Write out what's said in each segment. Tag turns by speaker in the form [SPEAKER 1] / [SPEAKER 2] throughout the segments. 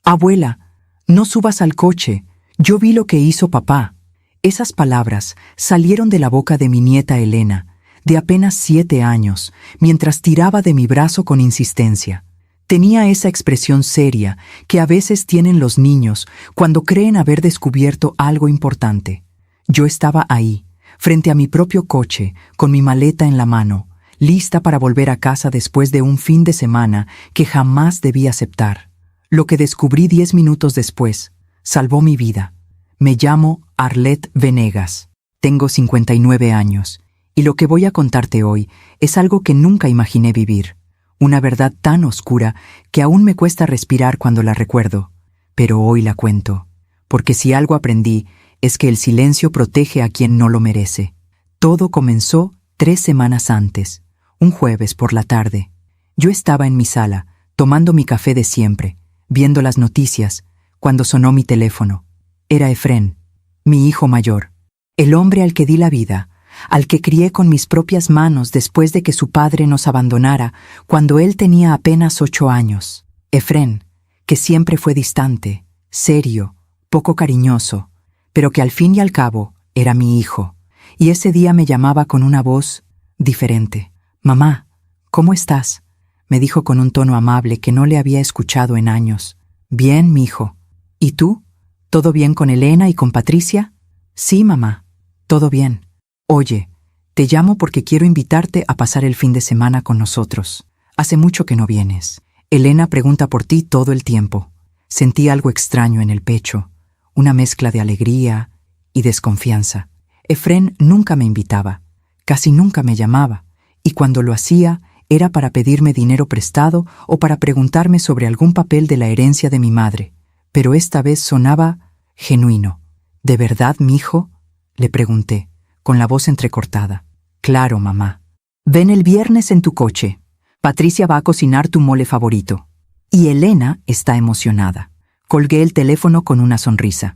[SPEAKER 1] Abuela, no subas al coche. Yo vi lo que hizo papá. Esas palabras salieron de la boca de mi nieta Elena, de apenas 7 años, mientras tiraba de mi brazo con insistencia. Tenía esa expresión seria que a veces tienen los niños cuando creen haber descubierto algo importante. Yo estaba ahí, frente a mi propio coche, con mi maleta en la mano, lista para volver a casa después de un fin de semana que jamás debí aceptar. Lo que descubrí 10 minutos después salvó mi vida. Me llamo Arlette Venegas. Tengo 59 años, y lo que voy a contarte hoy es algo que nunca imaginé vivir. Una verdad tan oscura que aún me cuesta respirar cuando la recuerdo. Pero hoy la cuento, porque si algo aprendí es que el silencio protege a quien no lo merece. Todo comenzó 3 semanas antes, un jueves por la tarde. Yo estaba en mi sala, tomando mi café de siempre, viendo las noticias, cuando sonó mi teléfono. Era Efrén, mi hijo mayor, el hombre al que di la vida, al que crié con mis propias manos después de que su padre nos abandonara cuando él tenía apenas 8 años. Efrén, que siempre fue distante, serio, poco cariñoso, pero que al fin y al cabo era mi hijo, y ese día me llamaba con una voz diferente. «Mamá, ¿cómo estás?», me dijo con un tono amable que no le había escuchado en años. «Bien, mijo. ¿Y tú? ¿Todo bien con Elena y con Patricia?» «Sí, mamá, todo bien. Oye, te llamo porque quiero invitarte a pasar el fin de semana con nosotros. Hace mucho que no vienes. Elena pregunta por ti todo el tiempo». Sentí algo extraño en el pecho, una mezcla de alegría y desconfianza. Efrén nunca me invitaba, casi nunca me llamaba, y cuando lo hacía era para pedirme dinero prestado o para preguntarme sobre algún papel de la herencia de mi madre. Pero esta vez sonaba genuino. «¿De verdad, mijo?», le pregunté, con la voz entrecortada. «Claro, mamá. Ven el viernes en tu coche. Patricia va a cocinar tu mole favorito». Y Elena está emocionada. Colgué el teléfono con una sonrisa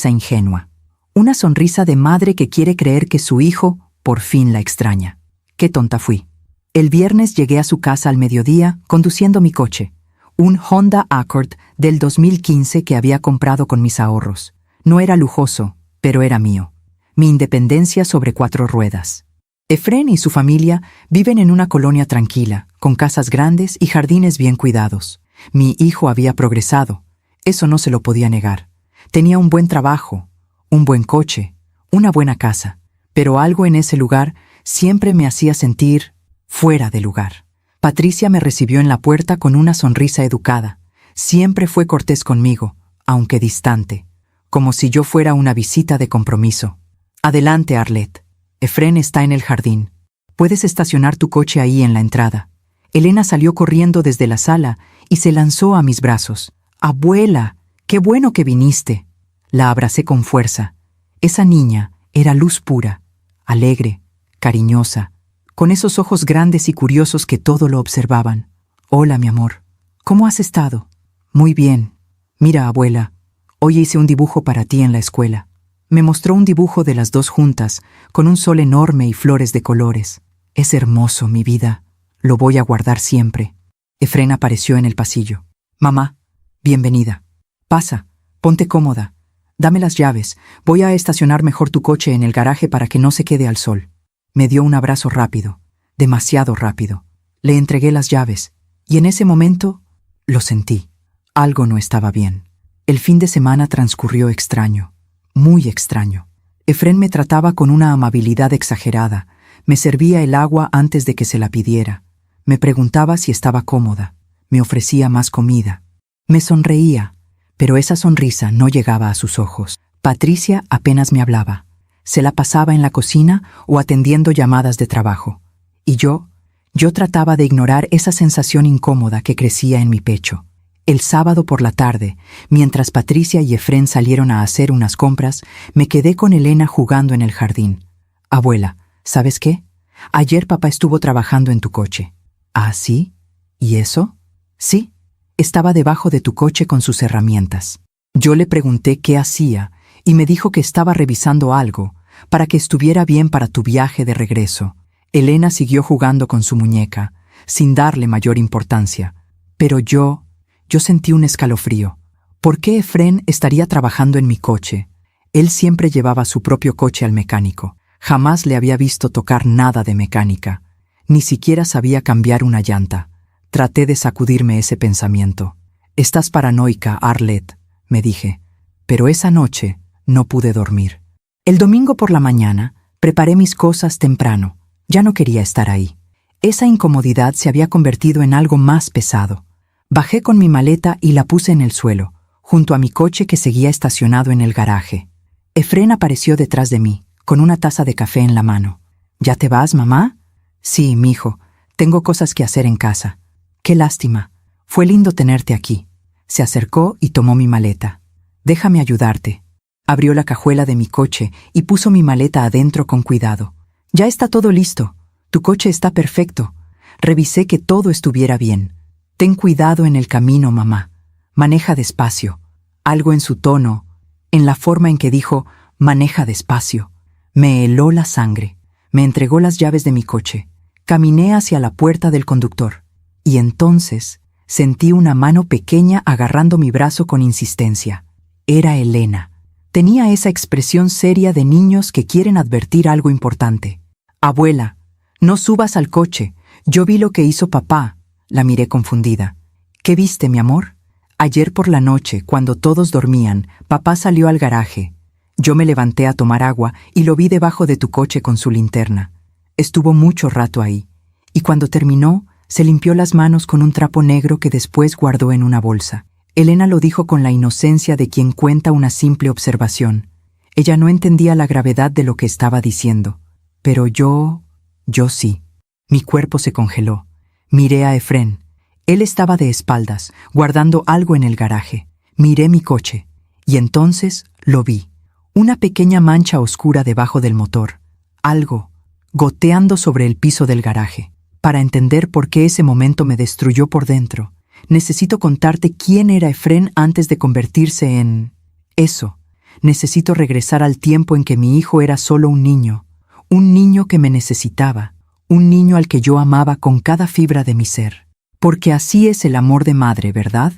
[SPEAKER 1] ingenua, una sonrisa de madre que quiere creer que su hijo por fin la extraña. Qué tonta fui. El viernes llegué a su casa al mediodía conduciendo mi coche, un Honda Accord del 2015 que había comprado con mis ahorros. No era lujoso, pero era mío. Mi independencia sobre 4 ruedas. Efrén y su familia viven en una colonia tranquila, con casas grandes y jardines bien cuidados. Mi hijo había progresado, eso no se lo podía negar. Tenía un buen trabajo, un buen coche, una buena casa, pero algo en ese lugar siempre me hacía sentir fuera de lugar. Patricia me recibió en la puerta con una sonrisa educada. Siempre fue cortés conmigo, aunque distante, como si yo fuera una visita de compromiso. «Adelante, Arlette. Efrén está en el jardín. Puedes estacionar tu coche ahí en la entrada». Elena salió corriendo desde la sala y se lanzó a mis brazos. «Abuela, qué bueno que viniste». La abracé con fuerza. Esa niña era luz pura, alegre, cariñosa, con esos ojos grandes y curiosos que todo lo observaban. «Hola, mi amor. ¿Cómo has estado?» «Muy bien. Mira, abuela, hoy hice un dibujo para ti en la escuela». Me mostró un dibujo de las dos juntas, con un sol enorme y flores de colores. «Es hermoso, mi vida. Lo voy a guardar siempre». Efrén apareció en el pasillo. «Mamá, bienvenida. Pasa, ponte cómoda. Dame las llaves. Voy a estacionar mejor tu coche en el garaje para que no se quede al sol». Me dio un abrazo rápido, demasiado rápido. Le entregué las llaves, y en ese momento lo sentí. Algo no estaba bien. El fin de semana transcurrió extraño. Muy extraño. Efrén me trataba con una amabilidad exagerada. Me servía el agua antes de que se la pidiera. Me preguntaba si estaba cómoda. Me ofrecía más comida. Me sonreía, pero esa sonrisa no llegaba a sus ojos. Patricia apenas me hablaba. Se la pasaba en la cocina o atendiendo llamadas de trabajo. Y yo trataba de ignorar esa sensación incómoda que crecía en mi pecho. El sábado por la tarde, mientras Patricia y Efrén salieron a hacer unas compras, me quedé con Elena jugando en el jardín. «Abuela, ¿sabes qué? Ayer papá estuvo trabajando en tu coche». «¿Ah, sí? ¿Y eso?» «Sí, estaba debajo de tu coche con sus herramientas». Yo le pregunté qué hacía y me dijo que estaba revisando algo para que estuviera bien para tu viaje de regreso. Elena siguió jugando con su muñeca, sin darle mayor importancia. Pero yo Yo sentí un escalofrío. ¿Por qué Efrén estaría trabajando en mi coche? Él siempre llevaba su propio coche al mecánico. Jamás le había visto tocar nada de mecánica. Ni siquiera sabía cambiar una llanta. Traté de sacudirme ese pensamiento. «Estás paranoica, Arlette», me dije. Pero esa noche no pude dormir. El domingo por la mañana preparé mis cosas temprano. Ya no quería estar ahí. Esa incomodidad se había convertido en algo más pesado. Bajé con mi maleta y la puse en el suelo, junto a mi coche que seguía estacionado en el garaje. Efrén apareció detrás de mí, con una taza de café en la mano. «¿Ya te vas, mamá?» «Sí, mijo. Tengo cosas que hacer en casa». «Qué lástima. Fue lindo tenerte aquí». Se acercó y tomó mi maleta. «Déjame ayudarte». Abrió la cajuela de mi coche y puso mi maleta adentro con cuidado. «Ya está todo listo. Tu coche está perfecto. Revisé que todo estuviera bien. Ten cuidado en el camino, mamá. Maneja despacio». Algo en su tono, en la forma en que dijo «maneja despacio», me heló la sangre. Me entregó las llaves de mi coche. Caminé hacia la puerta del conductor. Y entonces sentí una mano pequeña agarrando mi brazo con insistencia. Era Elena. Tenía esa expresión seria de niños que quieren advertir algo importante. «Abuela, no subas al coche. Yo vi lo que hizo papá». La miré confundida. «¿Qué viste, mi amor?» «Ayer por la noche, cuando todos dormían, papá salió al garaje. Yo me levanté a tomar agua y lo vi debajo de tu coche con su linterna. Estuvo mucho rato ahí. Y cuando terminó, se limpió las manos con un trapo negro que después guardó en una bolsa». Elena lo dijo con la inocencia de quien cuenta una simple observación. Ella no entendía la gravedad de lo que estaba diciendo. Pero yo sí. Mi cuerpo se congeló. Miré a Efrén. Él estaba de espaldas, guardando algo en el garaje. Miré mi coche. Y entonces lo vi. Una pequeña mancha oscura debajo del motor. Algo goteando sobre el piso del garaje. Para entender por qué ese momento me destruyó por dentro, necesito contarte quién era Efrén antes de convertirse en eso. Necesito regresar al tiempo en que mi hijo era solo un niño que me necesitaba, un niño al que yo amaba con cada fibra de mi ser. Porque así es el amor de madre, ¿verdad?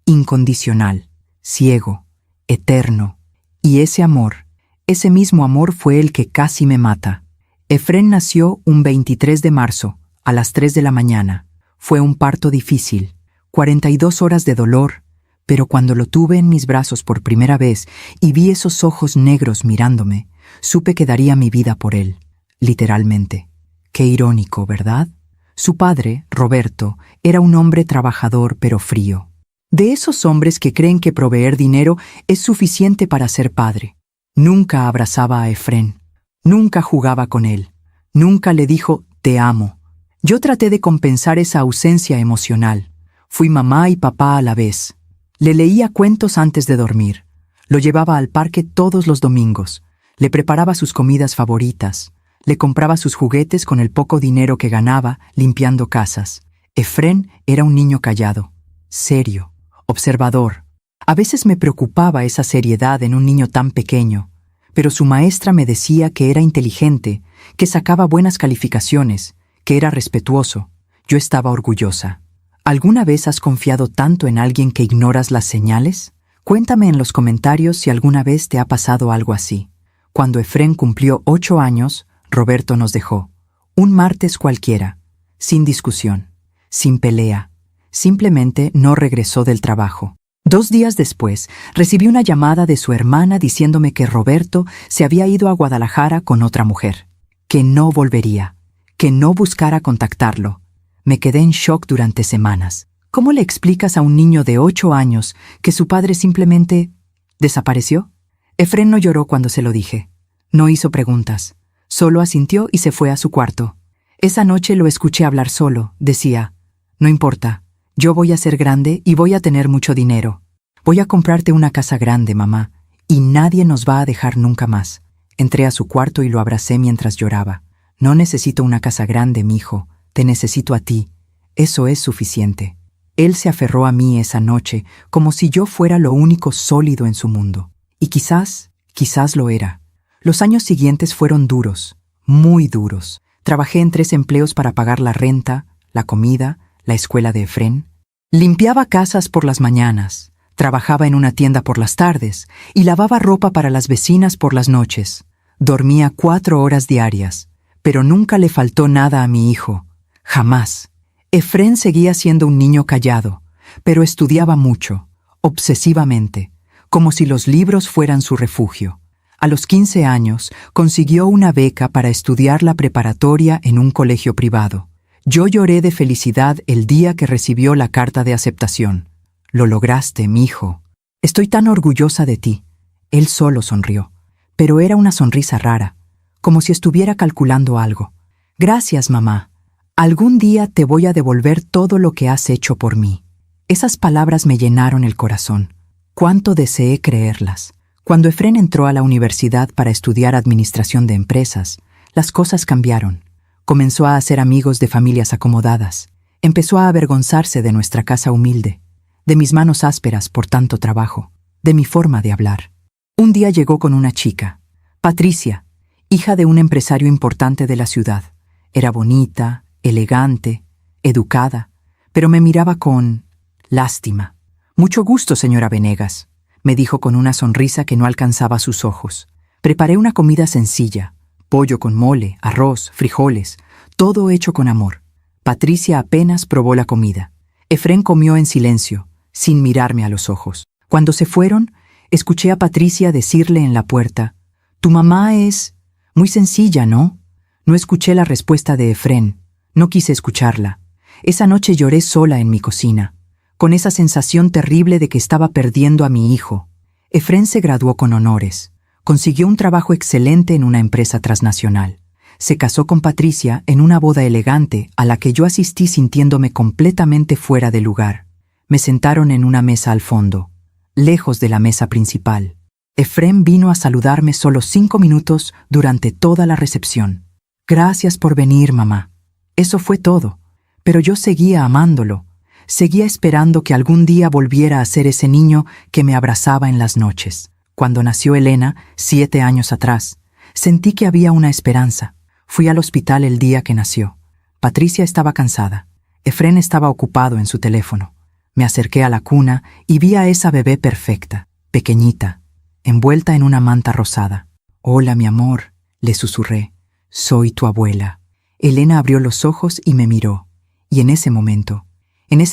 [SPEAKER 1] Incondicional, ciego, eterno. Y ese mismo amor fue el que casi me mata. Efrén nació un 23 de marzo, a las 3 de la mañana. Fue un parto difícil, 42 horas de dolor, pero cuando lo tuve en mis brazos por primera vez y vi esos ojos negros mirándome, supe que daría mi vida por él, literalmente. Qué irónico, ¿verdad? Su padre, Roberto, era un hombre trabajador pero frío. De esos hombres que creen que proveer dinero es suficiente para ser padre. Nunca abrazaba a Efrén, nunca jugaba con él, nunca le dijo «te amo». Yo traté de compensar esa ausencia emocional. Fui mamá y papá a la vez. Le leía cuentos antes de dormir. Lo llevaba al parque todos los domingos. Le preparaba sus comidas favoritas. Le compraba sus juguetes con el poco dinero que ganaba limpiando casas. Efrén era un niño callado, serio, observador. A veces me preocupaba esa seriedad en un niño tan pequeño, pero su maestra me decía que era inteligente, que sacaba buenas calificaciones, que era respetuoso. Yo estaba orgullosa. ¿Alguna vez has confiado tanto en alguien que ignoras las señales? Cuéntame en los comentarios si alguna vez te ha pasado algo así. Cuando Efrén cumplió 8 años, Roberto nos dejó. Un martes cualquiera, sin discusión, sin pelea. Simplemente no regresó del trabajo. 2 días después, recibí una llamada de su hermana diciéndome que Roberto se había ido a Guadalajara con otra mujer, que no volvería, que no buscara contactarlo. Me quedé en shock durante semanas. ¿Cómo le explicas a un niño de 8 años que su padre simplemente desapareció? Efrén no lloró cuando se lo dije. No hizo preguntas. Solo asintió y se fue a su cuarto. Esa noche lo escuché hablar solo. Decía, «No importa, yo voy a ser grande y voy a tener mucho dinero. Voy a comprarte una casa grande, mamá, y nadie nos va a dejar nunca más». Entré a su cuarto y lo abracé mientras lloraba. «No necesito una casa grande, mijo. Te necesito a ti. Eso es suficiente». Él se aferró a mí esa noche como si yo fuera lo único sólido en su mundo. Y quizás lo era. Los años siguientes fueron duros, muy duros. Trabajé en 3 empleos para pagar la renta, la comida, la escuela de Efrén. Limpiaba casas por las mañanas, trabajaba en una tienda por las tardes y lavaba ropa para las vecinas por las noches. Dormía 4 horas diarias, pero nunca le faltó nada a mi hijo. Jamás. Efrén seguía siendo un niño callado, pero estudiaba mucho, obsesivamente, como si los libros fueran su refugio. A los 15 años, consiguió una beca para estudiar la preparatoria en un colegio privado. Yo lloré de felicidad el día que recibió la carta de aceptación. «Lo lograste, mijo. Estoy tan orgullosa de ti». Él solo sonrió, pero era una sonrisa rara, como si estuviera calculando algo. «Gracias, mamá. Algún día te voy a devolver todo lo que has hecho por mí». Esas palabras me llenaron el corazón. Cuánto deseé creerlas. Cuando Efrén entró a la universidad para estudiar administración de empresas, las cosas cambiaron. Comenzó a hacer amigos de familias acomodadas. Empezó a avergonzarse de nuestra casa humilde, de mis manos ásperas por tanto trabajo, de mi forma de hablar. Un día llegó con una chica, Patricia, hija de un empresario importante de la ciudad. Era bonita, elegante, educada, pero me miraba con lástima. «Mucho gusto, señora Venegas», me dijo con una sonrisa que no alcanzaba sus ojos. Preparé una comida sencilla, pollo con mole, arroz, frijoles, todo hecho con amor. Patricia apenas probó la comida. Efrén comió en silencio, sin mirarme a los ojos. Cuando se fueron, escuché a Patricia decirle en la puerta: «Tu mamá es muy sencilla, ¿no?». No escuché la respuesta de Efrén. No quise escucharla. Esa noche lloré sola en mi cocina, con esa sensación terrible de que estaba perdiendo a mi hijo. Efrén se graduó con honores. Consiguió un trabajo excelente en una empresa transnacional. Se casó con Patricia en una boda elegante a la que yo asistí sintiéndome completamente fuera de lugar. Me sentaron en una mesa al fondo, lejos de la mesa principal. Efrén vino a saludarme solo 5 minutos durante toda la recepción. «Gracias por venir, mamá». Eso fue todo. Pero yo seguía amándolo. Seguía esperando que algún día volviera a ser ese niño que me abrazaba en las noches. Cuando nació Elena, 7 años atrás, sentí que había una esperanza. Fui al hospital el día que nació. Patricia estaba cansada. Efrén estaba ocupado en su teléfono. Me acerqué a la cuna y vi a esa bebé perfecta, pequeñita, envuelta en una manta rosada. «Hola, mi amor», le susurré. «Soy tu abuela». Elena abrió los ojos y me miró. Y en ese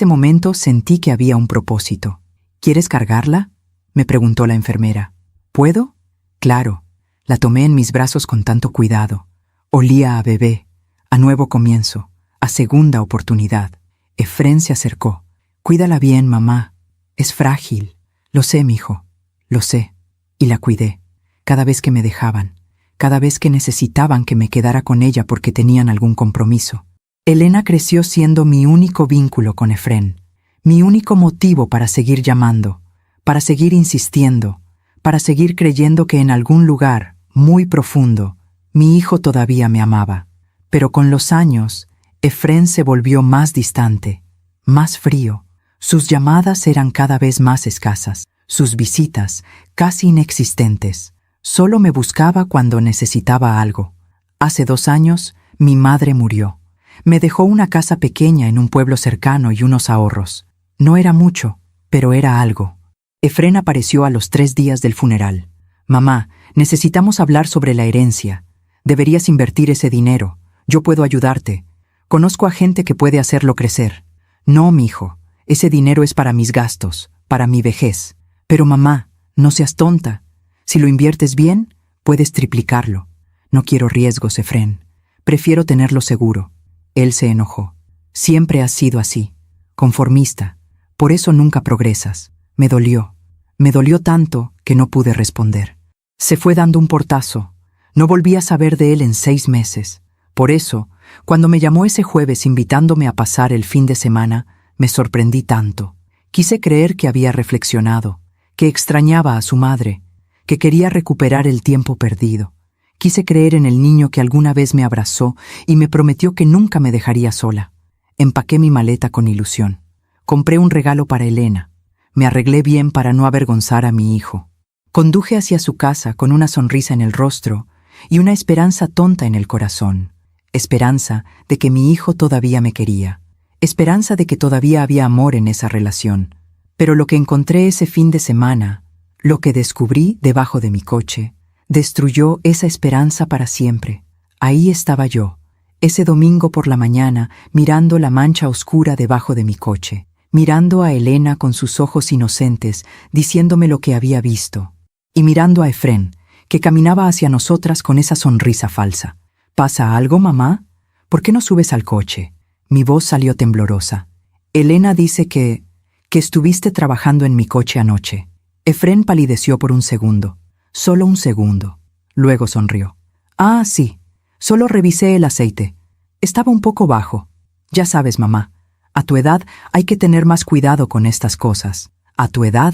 [SPEAKER 1] momento sentí que había un propósito. «¿Quieres cargarla?», me preguntó la enfermera. «¿Puedo?». «Claro». La tomé en mis brazos con tanto cuidado. Olía a bebé, a nuevo comienzo, a segunda oportunidad. Efrén se acercó. «Cuídala bien, mamá. Es frágil». «Lo sé, mijo, lo sé». Y la cuidé. Cada vez que me dejaban, cada vez que necesitaban que me quedara con ella porque tenían algún compromiso. Elena creció siendo mi único vínculo con Efrén, mi único motivo para seguir llamando, para seguir insistiendo, para seguir creyendo que en algún lugar, muy profundo, mi hijo todavía me amaba. Pero con los años, Efrén se volvió más distante, más frío. Sus llamadas eran cada vez más escasas, sus visitas casi inexistentes. Solo me buscaba cuando necesitaba algo. Hace 2 años, mi madre murió. Me dejó una casa pequeña en un pueblo cercano y unos ahorros. No era mucho, pero era algo. Efrén apareció a los 3 días del funeral. «Mamá, necesitamos hablar sobre la herencia. Deberías invertir ese dinero. Yo puedo ayudarte. Conozco a gente que puede hacerlo crecer». «No, mijo. Ese dinero es para mis gastos, para mi vejez». «Pero mamá, no seas tonta. Si lo inviertes bien, puedes triplicarlo». «No quiero riesgos, Efrén. Prefiero tenerlo seguro». Él se enojó. «Siempre has sido así, conformista. Por eso nunca progresas». Me dolió. Me dolió tanto que no pude responder. Se fue dando un portazo. No volví a saber de él en 6 meses. Por eso, cuando me llamó ese jueves invitándome a pasar el fin de semana, me sorprendí tanto. Quise creer que había reflexionado, que extrañaba a su madre, que quería recuperar el tiempo perdido. Quise creer en el niño que alguna vez me abrazó y me prometió que nunca me dejaría sola. Empaqué mi maleta con ilusión. Compré un regalo para Elena. Me arreglé bien para no avergonzar a mi hijo. Conduje hacia su casa con una sonrisa en el rostro y una esperanza tonta en el corazón. Esperanza de que mi hijo todavía me quería. esperanza de que todavía había amor en esa relación. Pero lo que encontré ese fin de semana, lo que descubrí debajo de mi coche, destruyó esa esperanza para siempre. Ahí estaba yo, ese domingo por la mañana, mirando la mancha oscura debajo de mi coche, mirando a Elena con sus ojos inocentes, diciéndome lo que había visto, y mirando a Efrén, que caminaba hacia nosotras con esa sonrisa falsa. ¿Pasa algo, mamá? ¿Por qué no subes al coche? Mi voz salió temblorosa. Elena dice que estuviste trabajando en mi coche anoche. Efrén palideció por un segundo, solo un segundo. Luego sonrió. Ah, sí, solo revisé el aceite. Estaba un poco bajo. Ya sabes, mamá, a tu edad hay que tener más cuidado con estas cosas. A tu edad,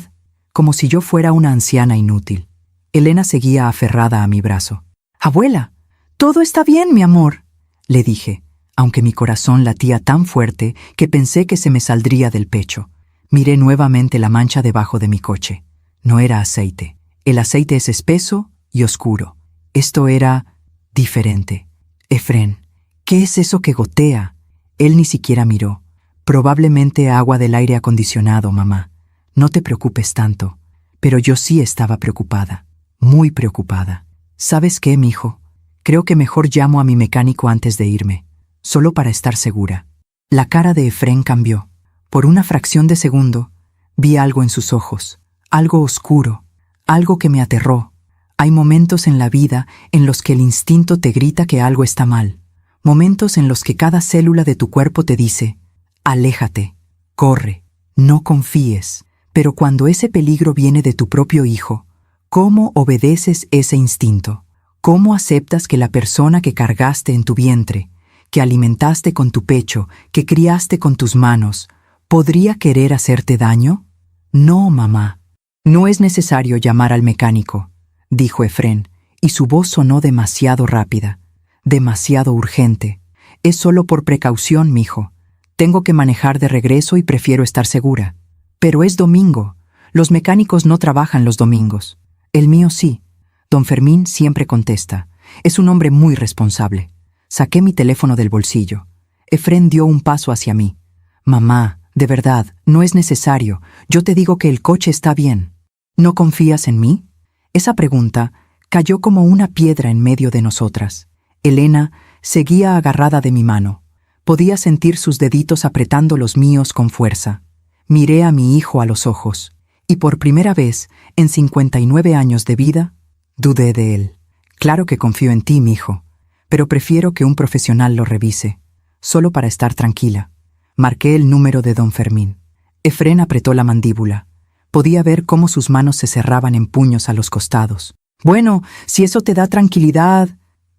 [SPEAKER 1] como si yo fuera una anciana inútil. Elena seguía aferrada a mi brazo. Abuela, todo está bien, mi amor, le dije, aunque mi corazón latía tan fuerte que pensé que se me saldría del pecho. Miré nuevamente la mancha debajo de mi coche. No era aceite. El aceite es espeso y oscuro. Esto era diferente. Efrén, ¿qué es eso que gotea? Él ni siquiera miró. Probablemente agua del aire acondicionado, mamá. No te preocupes tanto. Pero yo sí estaba preocupada. Muy preocupada. ¿Sabes qué, mijo? Creo que mejor llamo a mi mecánico antes de irme, solo para estar segura. La cara de Efrén cambió. Por una fracción de segundo, vi algo en sus ojos, algo oscuro, algo que me aterró. Hay momentos en la vida en los que el instinto te grita que algo está mal, momentos en los que cada célula de tu cuerpo te dice, aléjate, corre, no confíes. Pero cuando ese peligro viene de tu propio hijo, ¿cómo obedeces ese instinto? ¿Cómo aceptas que la persona que cargaste en tu vientre, que alimentaste con tu pecho, que criaste con tus manos, podría querer hacerte daño? No, mamá. No es necesario llamar al mecánico, dijo Efrén, y su voz sonó demasiado rápida, demasiado urgente. Es solo por precaución, mijo. Tengo que manejar de regreso y prefiero estar segura. Pero es domingo. Los mecánicos no trabajan los domingos. El mío sí. Don Fermín siempre contesta. Es un hombre muy responsable. Saqué mi teléfono del bolsillo. Efrén dio un paso hacia mí. Mamá, de verdad, no es necesario. Yo te digo que el coche está bien. ¿No confías en mí? Esa pregunta cayó como una piedra en medio de nosotras. Elena seguía agarrada de mi mano. Podía sentir sus deditos apretando los míos con fuerza. Miré a mi hijo a los ojos, y por primera vez, en 59 años de vida, dudé de él. Claro que confío en ti, mijo, pero prefiero que un profesional lo revise, solo para estar tranquila. Marqué el número de don Fermín. Efrén apretó la mandíbula. Podía ver cómo sus manos se cerraban en puños a los costados. Bueno, si eso te da tranquilidad,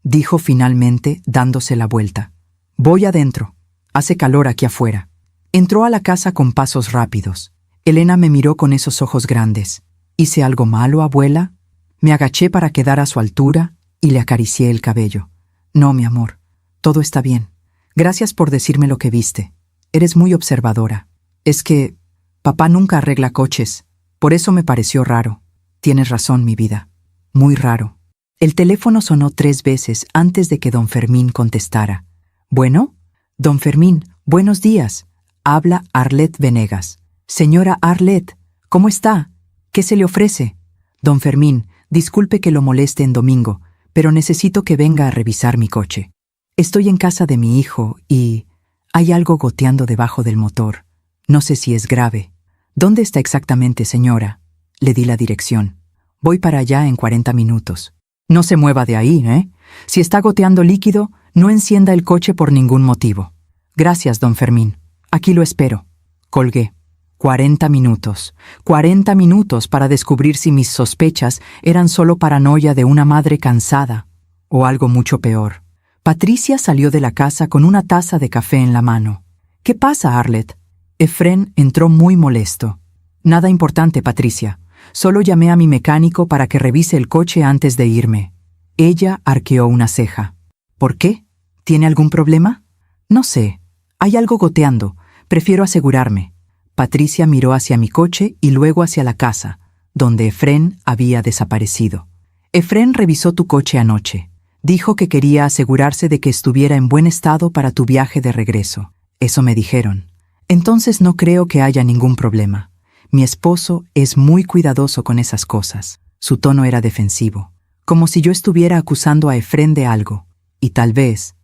[SPEAKER 1] dijo finalmente, dándose la vuelta. Voy adentro. Hace calor aquí afuera. Entró a la casa con pasos rápidos. Elena me miró con esos ojos grandes. ¿Hice algo malo, abuela? Me agaché para quedar a su altura y le acaricié el cabello. No, mi amor, todo está bien. Gracias por decirme lo que viste. Eres muy observadora. Es que papá nunca arregla coches. Por eso me pareció raro. Tienes razón, mi vida. Muy raro. El teléfono sonó 3 veces antes de que don Fermín contestara. ¿Bueno? Don Fermín, buenos días. Habla Arlet Venegas. Señora Arlet, ¿cómo está? ¿Qué se le ofrece? Don Fermín, disculpe que lo moleste en domingo, pero necesito que venga a revisar mi coche. Estoy en casa de mi hijo y hay algo goteando debajo del motor. No sé si es grave. ¿Dónde está exactamente, señora? Le di la dirección. Voy para allá en 40 minutos. No se mueva de ahí, ¿eh? Si está goteando líquido, no encienda el coche por ningún motivo. Gracias, don Fermín. Aquí lo espero. Colgué. 40 minutos. 40 minutos para descubrir si mis sospechas eran solo paranoia de una madre cansada o algo mucho peor. Patricia salió de la casa con una taza de café en la mano. ¿Qué pasa, Arlet? Efrén entró muy molesto. Nada importante, Patricia. Solo llamé a mi mecánico para que revise el coche antes de irme. Ella arqueó una ceja. ¿Por qué? ¿Tiene algún problema? No sé. Hay algo goteando. Prefiero asegurarme. Patricia miró hacia mi coche y luego hacia la casa, donde Efrén había desaparecido. Efrén revisó tu coche anoche. Dijo que quería asegurarse de que estuviera en buen estado para tu viaje de regreso. Eso me dijeron. Entonces no creo que haya ningún problema. Mi esposo es muy cuidadoso con esas cosas. Su tono era defensivo, como si yo estuviera acusando a Efrén de algo, y tal vez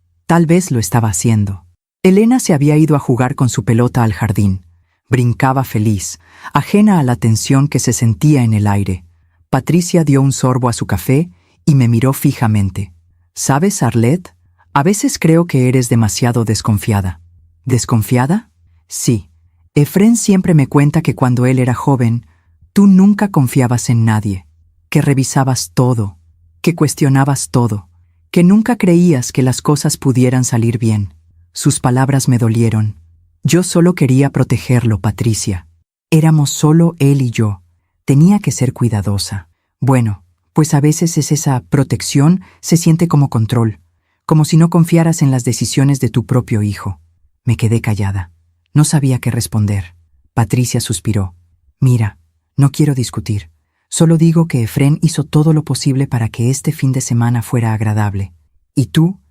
[SPEAKER 1] lo estaba haciendo. Elena se había ido a jugar con su pelota al jardín. Brincaba feliz, ajena a la tensión que se sentía en el aire. Patricia dio un sorbo a su café y me miró fijamente. ¿Sabes, Arlette? A veces creo que eres demasiado desconfiada. ¿Desconfiada? Sí. Efrén siempre me cuenta que cuando él era joven, tú nunca confiabas en nadie, que revisabas todo, que cuestionabas todo, que nunca creías que las cosas pudieran salir bien. Sus palabras me dolieron. Yo solo quería protegerlo, Patricia. Éramos solo él y yo. Tenía que ser cuidadosa. Bueno, pues a veces esa protección se siente como control, como si no confiaras en las decisiones de tu propio hijo. Me quedé callada. No sabía qué responder. Patricia suspiró. Mira, no quiero discutir. Solo digo que Efrén hizo todo lo posible para que este fin de semana fuera agradable. Y tú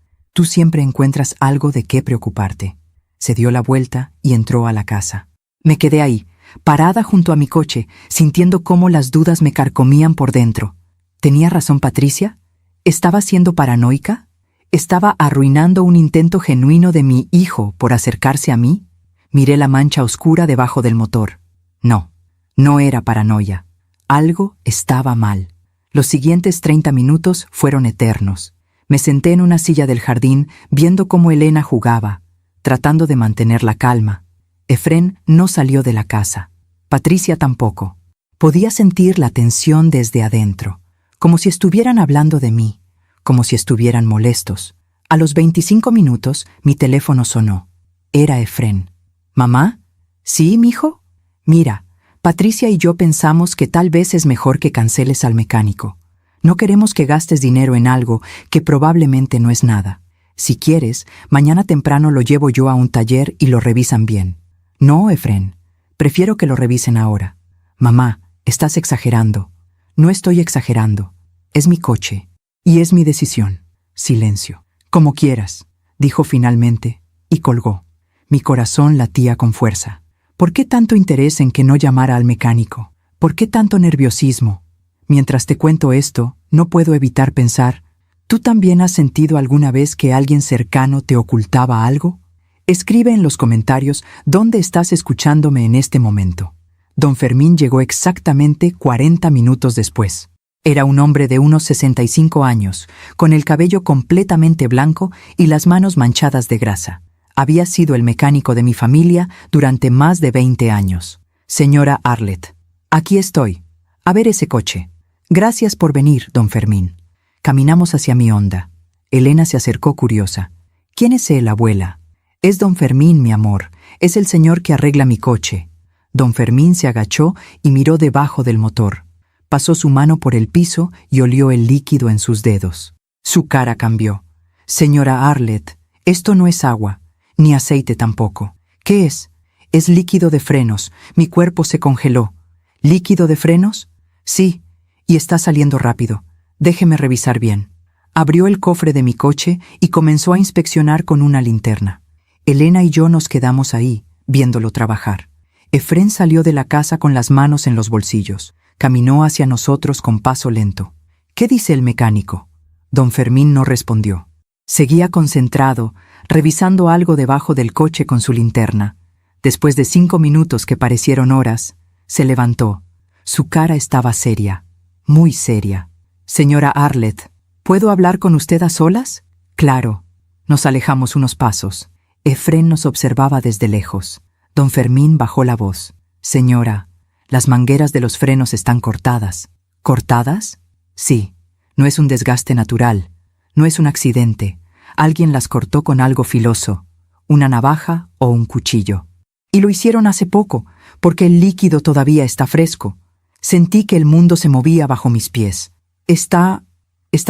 [SPEAKER 1] siempre encuentras algo de qué preocuparte. Se dio la vuelta y entró a la casa. Me quedé ahí, parada junto a mi coche, sintiendo cómo las dudas me carcomían por dentro. ¿Tenía razón Patricia? ¿Estaba siendo paranoica? ¿Estaba arruinando un intento genuino de mi hijo por acercarse a mí? Miré la mancha oscura debajo del motor. No era paranoia. Algo estaba mal. Los siguientes 30 minutos fueron eternos. Me senté en una silla del jardín viendo cómo Elena jugaba, tratando de mantener la calma. Efrén no salió de la casa. Patricia tampoco. Podía sentir la tensión desde adentro, como si estuvieran hablando de mí, como si estuvieran molestos. A los 25 minutos mi teléfono sonó. Era Efrén. ¿Mamá? ¿Sí, mijo? Mira, Patricia y yo pensamos que tal vez es mejor que canceles al mecánico. No queremos que gastes dinero en algo que probablemente no es nada. Si quieres, mañana temprano lo llevo yo a un taller y lo revisan bien. No, Efrén. Prefiero que lo revisen ahora. Mamá, estás exagerando. No estoy exagerando. Es mi coche. Y es mi decisión. Silencio. Como quieras, dijo finalmente, y colgó. Mi corazón latía con fuerza. ¿Por qué tanto interés en que no llamara al mecánico? ¿Por qué tanto nerviosismo? Mientras te cuento esto, no puedo evitar pensar, ¿tú también has sentido alguna vez que alguien cercano te ocultaba algo? Escribe en los comentarios dónde estás escuchándome en este momento. Don Fermín llegó exactamente 40 minutos después. Era un hombre de unos 65 años, con el cabello completamente blanco y las manos manchadas de grasa. Había sido el mecánico de mi familia durante más de 20 años. Señora Arlette, aquí estoy. A ver ese coche. Gracias por venir, don Fermín. Caminamos hacia mi Honda. Elena se acercó curiosa. ¿Quién es él, abuela? Es don Fermín, mi amor. Es el señor que arregla mi coche. Don Fermín se agachó y miró debajo del motor. Pasó su mano por el piso y olió el líquido en sus dedos. Su cara cambió. Señora Arlette, esto no es agua. Ni aceite tampoco. ¿Qué es? Es líquido de frenos. Mi cuerpo se congeló. ¿Líquido de frenos? Sí, y está saliendo rápido. Déjeme revisar bien. Abrió el cofre de mi coche y comenzó a inspeccionar con una linterna. Elena y yo nos quedamos ahí, viéndolo trabajar. Efrén salió de la casa con las manos en los bolsillos. Caminó hacia nosotros con paso lento. ¿Qué dice el mecánico? Don Fermín no respondió. Seguía concentrado, revisando algo debajo del coche con su linterna. Después de 5 minutos que parecieron horas, se levantó. Su cara estaba seria, muy seria. Señora Arlette, ¿puedo hablar con usted a solas? Claro. Nos alejamos unos pasos. Efrén nos observaba desde lejos. Don Fermín bajó la voz. Señora, las mangueras de los frenos están cortadas. ¿Cortadas? Sí. No es un desgaste natural. No es un accidente. Alguien las cortó con algo filoso, una navaja o un cuchillo. Y lo hicieron hace poco, porque el líquido todavía está fresco. Sentí que el mundo se movía bajo mis pies. ¿Está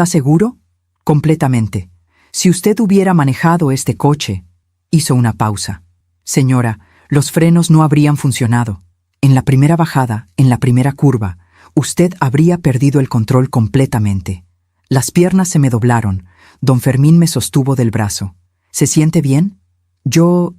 [SPEAKER 1] seguro? Completamente. Si usted hubiera manejado este coche... Hizo una pausa. Señora, los frenos no habrían funcionado. En la primera bajada, en la primera curva, usted habría perdido el control completamente. Las piernas se me doblaron. Don Fermín me sostuvo del brazo. ¿Se siente bien? Yo...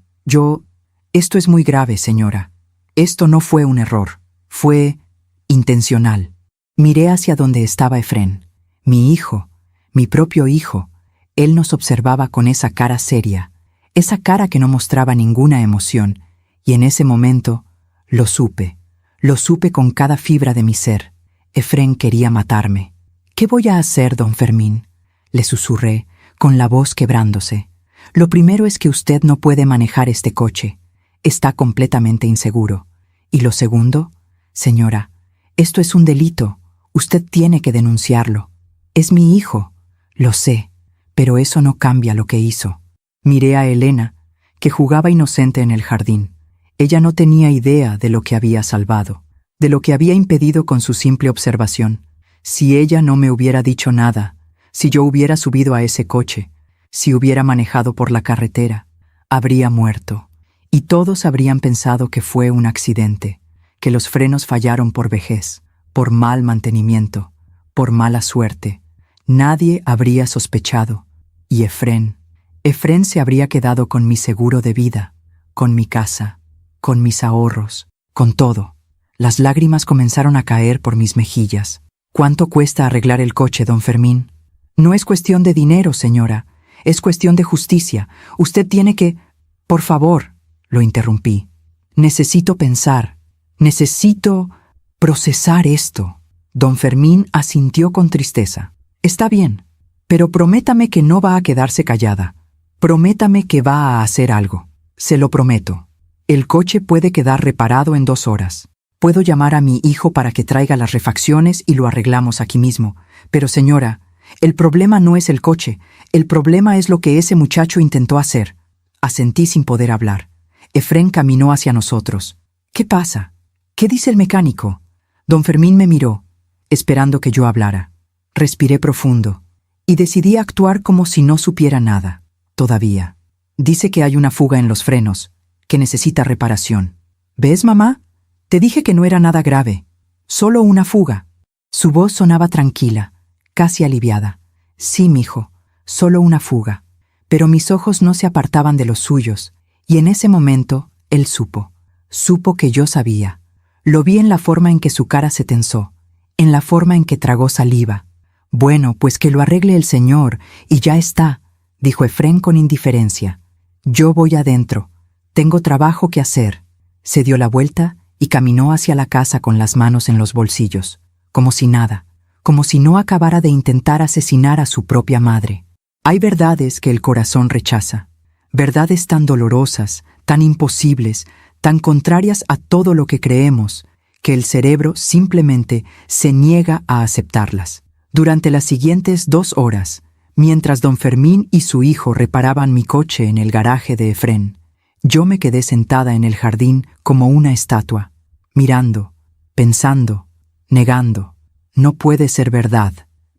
[SPEAKER 1] Esto es muy grave, señora. Esto no fue un error. Fue intencional. Miré hacia donde estaba Efrén. Mi hijo, mi propio hijo. Él nos observaba con esa cara seria, esa cara que no mostraba ninguna emoción, y en ese momento lo supe con cada fibra de mi ser. Efrén quería matarme. ¿Qué voy a hacer, don Fermín?, le susurré, con la voz quebrándose. Lo primero es que usted no puede manejar este coche. Está completamente inseguro. Y lo segundo, señora, esto es un delito. Usted tiene que denunciarlo. Es mi hijo. Lo sé, pero eso no cambia lo que hizo. Miré a Elena, que jugaba inocente en el jardín. Ella no tenía idea de lo que había salvado, de lo que había impedido con su simple observación. Si ella no me hubiera dicho nada, si yo hubiera subido a ese coche, si hubiera manejado por la carretera, habría muerto. Y todos habrían pensado que fue un accidente, que los frenos fallaron por vejez, por mal mantenimiento, por mala suerte. Nadie habría sospechado. Y Efrén se habría quedado con mi seguro de vida, con mi casa, con mis ahorros, con todo. Las lágrimas comenzaron a caer por mis mejillas. ¿Cuánto cuesta arreglar el coche, don Fermín? No es cuestión de dinero, señora. Es cuestión de justicia. Usted tiene que... Por favor, lo interrumpí. Necesito pensar. Necesito procesar esto. Don Fermín asintió con tristeza. Está bien, pero prométame que no va a quedarse callada. Prométame que va a hacer algo. Se lo prometo. El coche puede quedar reparado en 2 horas. Puedo llamar a mi hijo para que traiga las refacciones y lo arreglamos aquí mismo. Pero señora, el problema no es el coche. El problema es lo que ese muchacho intentó hacer. Asentí sin poder hablar. Efrén caminó hacia nosotros. ¿Qué pasa? ¿Qué dice el mecánico? Don Fermín me miró, esperando que yo hablara. Respiré profundo y decidí actuar como si no supiera nada. Todavía. Dice que hay una fuga en los frenos, que necesita reparación. ¿Ves, mamá? Te dije que no era nada grave. Solo una fuga. Su voz sonaba tranquila, casi aliviada. Sí, mijo, solo una fuga. Pero mis ojos no se apartaban de los suyos, y en ese momento él supo. Supo que yo sabía. Lo vi en la forma en que su cara se tensó, en la forma en que tragó saliva. Bueno, pues que lo arregle el señor, y ya está, dijo Efrén con indiferencia. Yo voy adentro. Tengo trabajo que hacer. Se dio la vuelta y caminó hacia la casa con las manos en los bolsillos, como si nada, como si no acabara de intentar asesinar a su propia madre. Hay verdades que el corazón rechaza, verdades tan dolorosas, tan imposibles, tan contrarias a todo lo que creemos, que el cerebro simplemente se niega a aceptarlas. Durante las siguientes 2 horas, mientras don Fermín y su hijo reparaban mi coche en el garaje de Efrén, yo me quedé sentada en el jardín como una estatua, mirando, pensando, negando. No puede ser verdad,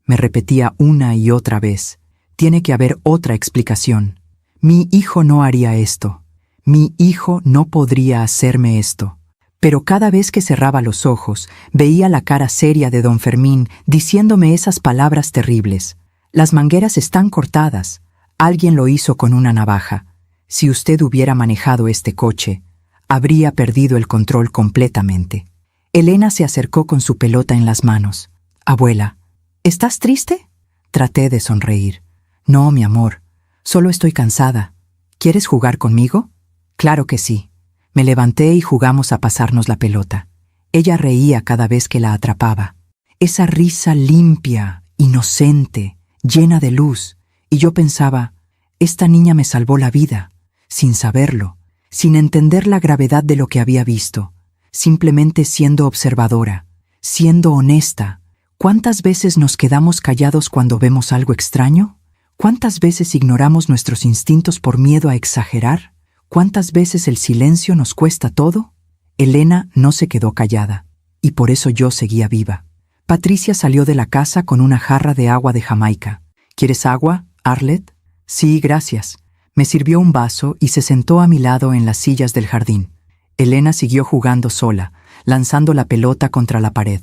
[SPEAKER 1] me repetía una y otra vez. Tiene que haber otra explicación. Mi hijo no haría esto. Mi hijo no podría hacerme esto. Pero cada vez que cerraba los ojos, veía la cara seria de don Fermín diciéndome esas palabras terribles. Las mangueras están cortadas. Alguien lo hizo con una navaja. Si usted hubiera manejado este coche, habría perdido el control completamente. Elena se acercó con su pelota en las manos. Abuela, ¿estás triste? Traté de sonreír. No, mi amor, solo estoy cansada. ¿Quieres jugar conmigo? Claro que sí. Me levanté y jugamos a pasarnos la pelota. Ella reía cada vez que la atrapaba. Esa risa limpia, inocente, llena de luz. Y yo pensaba, esta niña me salvó la vida, sin saberlo, sin entender la gravedad de lo que había visto, simplemente siendo observadora, siendo honesta. ¿Cuántas veces nos quedamos callados cuando vemos algo extraño? ¿Cuántas veces ignoramos nuestros instintos por miedo a exagerar? ¿Cuántas veces el silencio nos cuesta todo? Elena no se quedó callada, y por eso yo seguía viva. Patricia salió de la casa con una jarra de agua de Jamaica. ¿Quieres agua, Arlette? Sí, gracias. Me sirvió un vaso y se sentó a mi lado en las sillas del jardín. Elena siguió jugando sola, lanzando la pelota contra la pared.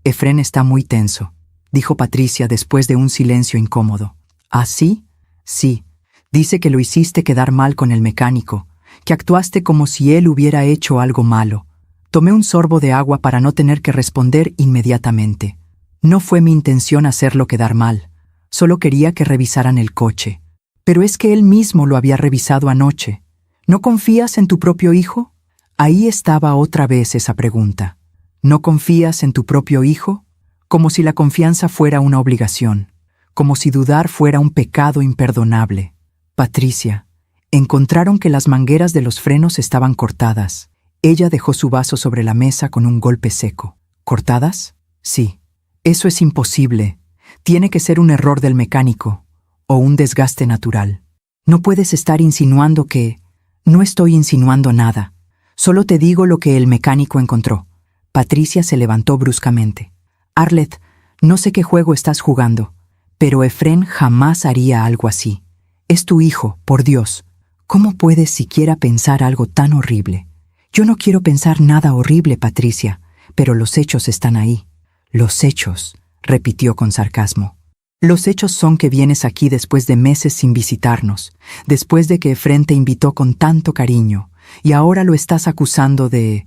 [SPEAKER 1] Efrén está muy tenso, dijo Patricia después de un silencio incómodo. ¿Ah, sí? Sí. Dice que lo hiciste quedar mal con el mecánico, que actuaste como si él hubiera hecho algo malo. Tomé un sorbo de agua para no tener que responder inmediatamente. No fue mi intención hacerlo quedar mal. Solo quería que revisaran el coche. Pero es que él mismo lo había revisado anoche. ¿No confías en tu propio hijo? Ahí estaba otra vez esa pregunta. ¿No confías en tu propio hijo? Como si la confianza fuera una obligación. Como si dudar fuera un pecado imperdonable. Patricia, encontraron que las mangueras de los frenos estaban cortadas. Ella dejó su vaso sobre la mesa con un golpe seco. ¿Cortadas? Sí. Eso es imposible. Tiene que ser un error del mecánico o un desgaste natural. No puedes estar insinuando que... No estoy insinuando nada. Solo te digo lo que el mecánico encontró. Patricia se levantó bruscamente. Arlette, no sé qué juego estás jugando, pero Efrén jamás haría algo así. Es tu hijo, por Dios. ¿Cómo puedes siquiera pensar algo tan horrible? Yo no quiero pensar nada horrible, Patricia, pero los hechos están ahí. Los hechos, repitió con sarcasmo. Los hechos son que vienes aquí después de meses sin visitarnos, después de que Efrén te invitó con tanto cariño, y ahora lo estás acusando de...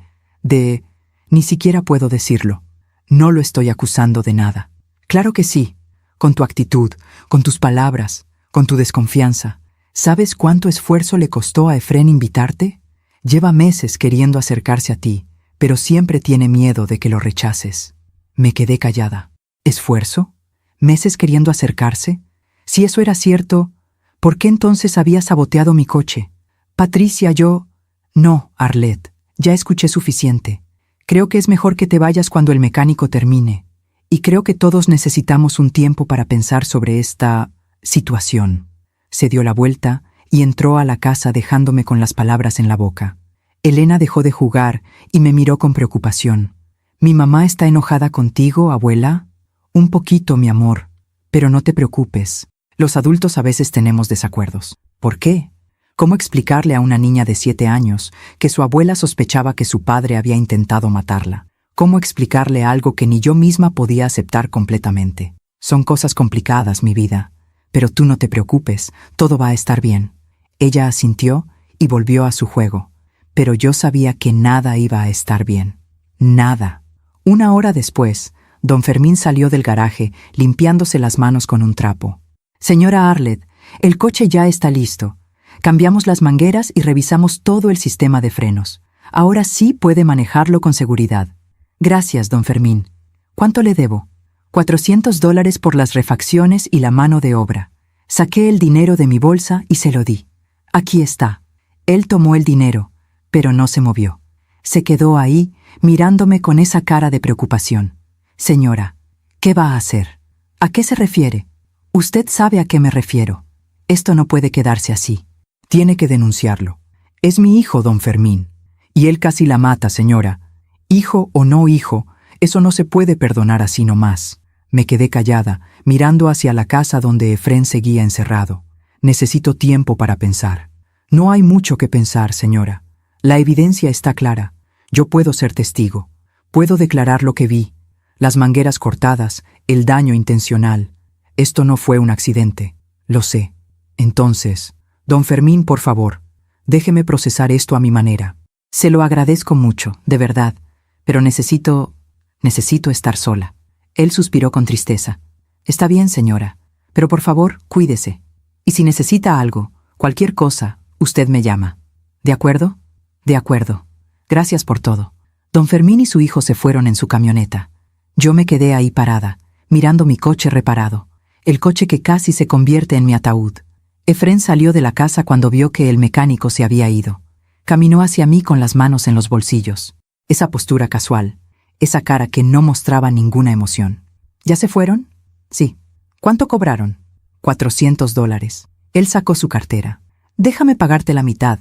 [SPEAKER 1] Ni siquiera puedo decirlo. No lo estoy acusando de nada. Claro que sí, con tu actitud, con tus palabras, con tu desconfianza. ¿Sabes cuánto esfuerzo le costó a Efrén invitarte? Lleva meses queriendo acercarse a ti, pero siempre tiene miedo de que lo rechaces. Me quedé callada. ¿Esfuerzo? ¿Meses queriendo acercarse? Si eso era cierto, ¿por qué entonces había saboteado mi coche? Patricia, yo... No, Arlette, ya escuché suficiente. Creo que es mejor que te vayas cuando el mecánico termine. Y creo que todos necesitamos un tiempo para pensar sobre esta... situación. Se dio la vuelta y entró a la casa dejándome con las palabras en la boca. Elena dejó de jugar y me miró con preocupación. ¿Mi mamá está enojada contigo, abuela? Un poquito, mi amor. Pero no te preocupes. Los adultos a veces tenemos desacuerdos. ¿Por qué? ¿Cómo explicarle a una niña de 7 años que su abuela sospechaba que su padre había intentado matarla? ¿Cómo explicarle algo que ni yo misma podía aceptar completamente? Son cosas complicadas, mi vida. Pero tú no te preocupes, todo va a estar bien. Ella asintió y volvió a su juego. Pero yo sabía que nada iba a estar bien. Nada. 1 hora después, don Fermín salió del garaje limpiándose las manos con un trapo. Señora Arlette, el coche ya está listo. Cambiamos las mangueras y revisamos todo el sistema de frenos. Ahora sí puede manejarlo con seguridad. Gracias, don Fermín. ¿Cuánto le debo? $400 por las refacciones y la mano de obra. Saqué el dinero de mi bolsa y se lo di. Aquí está. Él tomó el dinero, pero no se movió. Se quedó ahí, mirándome con esa cara de preocupación. Señora, ¿qué va a hacer? ¿A qué se refiere? Usted sabe a qué me refiero. Esto no puede quedarse así. Tiene que denunciarlo. Es mi hijo, don Fermín. Y él casi la mata, señora. Hijo o no hijo, eso no se puede perdonar así nomás. Me quedé callada, mirando hacia la casa donde Efrén seguía encerrado. Necesito tiempo para pensar. No hay mucho que pensar, señora. La evidencia está clara. Yo puedo ser testigo. Puedo declarar lo que vi. Las mangueras cortadas, el daño intencional. Esto no fue un accidente. Lo sé. Entonces, don Fermín, por favor, déjeme procesar esto a mi manera. Se lo agradezco mucho, de verdad, pero necesito estar sola. Él suspiró con tristeza. Está bien, señora, pero por favor, cuídese. Y si necesita algo, cualquier cosa, usted me llama. ¿De acuerdo? De acuerdo. Gracias por todo. Don Fermín y su hijo se fueron en su camioneta. Yo me quedé ahí parada, mirando mi coche reparado, el coche que casi se convierte en mi ataúd. Efrén salió de la casa cuando vio que el mecánico se había ido. Caminó hacia mí con las manos en los bolsillos. Esa postura casual, esa cara que no mostraba ninguna emoción. ¿Ya se fueron? Sí. ¿Cuánto cobraron? $400. Él sacó su cartera. Déjame pagarte la mitad.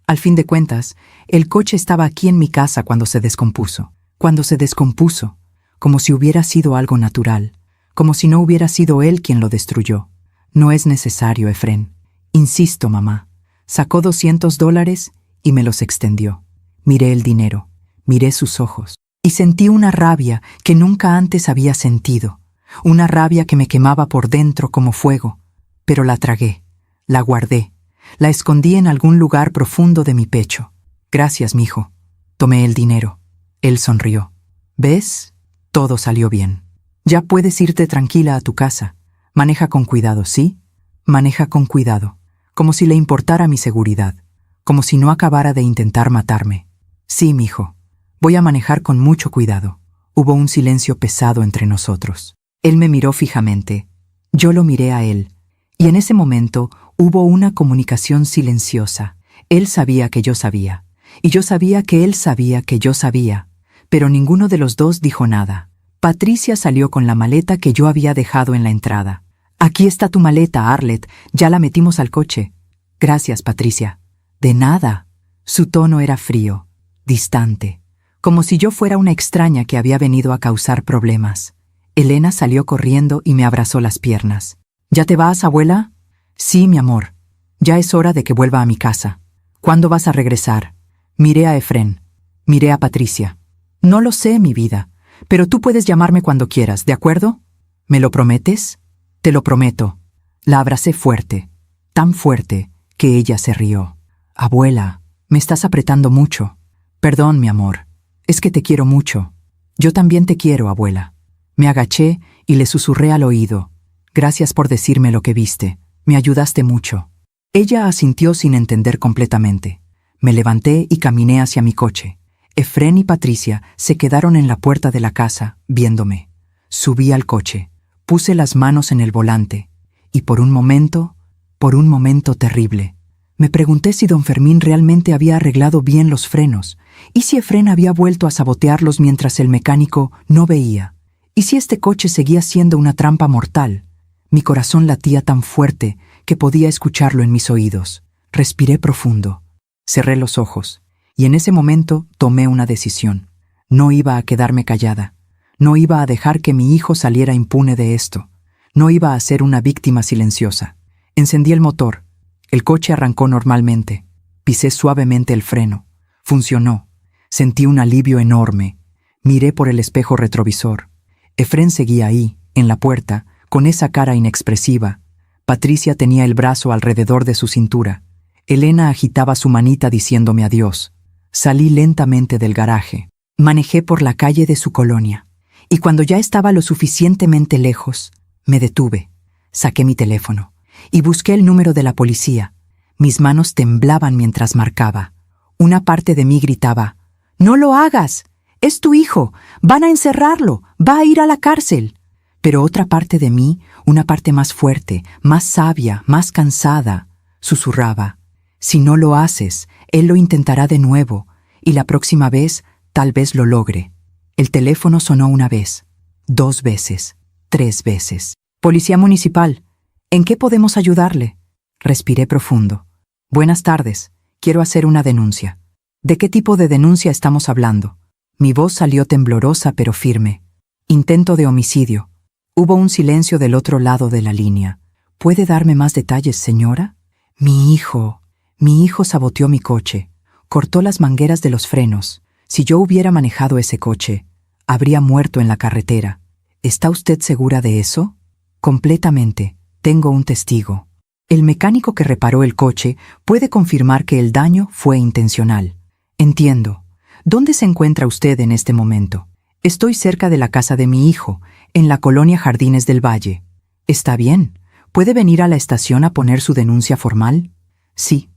[SPEAKER 1] Al fin de cuentas, el coche estaba aquí en mi casa cuando se descompuso. Cuando se descompuso, como si hubiera sido algo natural, como si no hubiera sido él quien lo destruyó. No es necesario, Efrén. Insisto, mamá. Sacó $200 y me los extendió. Miré el dinero, miré sus ojos, y sentí una rabia que nunca antes había sentido, una rabia que me quemaba por dentro como fuego, pero la tragué, la guardé, La escondí en algún lugar profundo de mi pecho. Gracias, mijo. Tomé el dinero. Él sonrió. ¿Ves? Todo salió bien. Ya puedes irte tranquila a tu casa. Maneja con cuidado, ¿sí? Maneja con cuidado. Como si le importara mi seguridad. Como si no acabara de intentar matarme. Sí, mijo. Voy a manejar con mucho cuidado. Hubo un silencio pesado entre nosotros. Él me miró fijamente. Yo lo miré a él. Y en ese momento hubo una comunicación silenciosa. Él sabía que yo sabía. Y yo sabía que él sabía que yo sabía. Pero ninguno de los dos dijo nada. Patricia salió con la maleta que yo había dejado en la entrada. Aquí está tu maleta, Arlette. Ya la metimos al coche. Gracias, Patricia. De nada. Su tono era frío, distante, como si yo fuera una extraña que había venido a causar problemas. Elena salió corriendo y me abrazó las piernas. ¿Ya te vas, abuela? Sí, mi amor. Ya es hora de que vuelva a mi casa. ¿Cuándo vas a regresar? Miré a Efrén. Miré a Patricia. No lo sé, mi vida, pero tú puedes llamarme cuando quieras, ¿de acuerdo? ¿Me lo prometes? Te lo prometo. La abracé fuerte, tan fuerte que ella se rió. Abuela, me estás apretando mucho. Perdón, mi amor. Es que te quiero mucho. Yo también te quiero, abuela. Me agaché y le susurré al oído. Gracias por decirme lo que viste. Me ayudaste mucho. Ella asintió sin entender completamente. Me levanté y caminé hacia mi coche. Efrén y Patricia se quedaron en la puerta de la casa, viéndome. Subí al coche, puse las manos en el volante, y por un momento terrible, me pregunté si don Fermín realmente había arreglado bien los frenos, y si Efrén había vuelto a sabotearlos mientras el mecánico no veía, y si este coche seguía siendo una trampa mortal. Mi corazón latía tan fuerte que podía escucharlo en mis oídos. Respiré profundo, cerré los ojos, y en ese momento tomé una decisión. No iba a quedarme callada. No iba a dejar que mi hijo saliera impune de esto. No iba a ser una víctima silenciosa. Encendí el motor. El coche arrancó normalmente. Pisé suavemente el freno. Funcionó. Sentí un alivio enorme. Miré por el espejo retrovisor. Efrén seguía ahí, en la puerta, con esa cara inexpresiva. Patricia tenía el brazo alrededor de su cintura. Elena agitaba su manita diciéndome adiós. Salí lentamente del garaje. Manejé por la calle de su colonia. Y cuando ya estaba lo suficientemente lejos, me detuve. Saqué mi teléfono y busqué el número de la policía. Mis manos temblaban mientras marcaba. Una parte de mí gritaba: «¡No lo hagas! Es tu hijo. Van a encerrarlo. Va a ir a la cárcel». Pero otra parte de mí, una parte más fuerte, más sabia, más cansada, susurraba: «Si no lo haces, él lo intentará de nuevo, y la próxima vez tal vez lo logre». El teléfono sonó una vez, 2 veces, 3 veces. «Policía municipal, ¿en qué podemos ayudarle?» Respiré profundo. «Buenas tardes, quiero hacer una denuncia». «¿De qué tipo de denuncia estamos hablando?» Mi voz salió temblorosa pero firme. «Intento de homicidio». Hubo un silencio del otro lado de la línea. «¿Puede darme más detalles, señora?» Mi hijo saboteó mi coche, cortó las mangueras de los frenos. Si yo hubiera manejado ese coche, habría muerto en la carretera. ¿Está usted segura de eso? Completamente. Tengo un testigo. El mecánico que reparó el coche puede confirmar que el daño fue intencional. Entiendo. ¿Dónde se encuentra usted en este momento? Estoy cerca de la casa de mi hijo, en la colonia Jardines del Valle. Está bien. ¿Puede venir a la estación a poner su denuncia formal? Sí.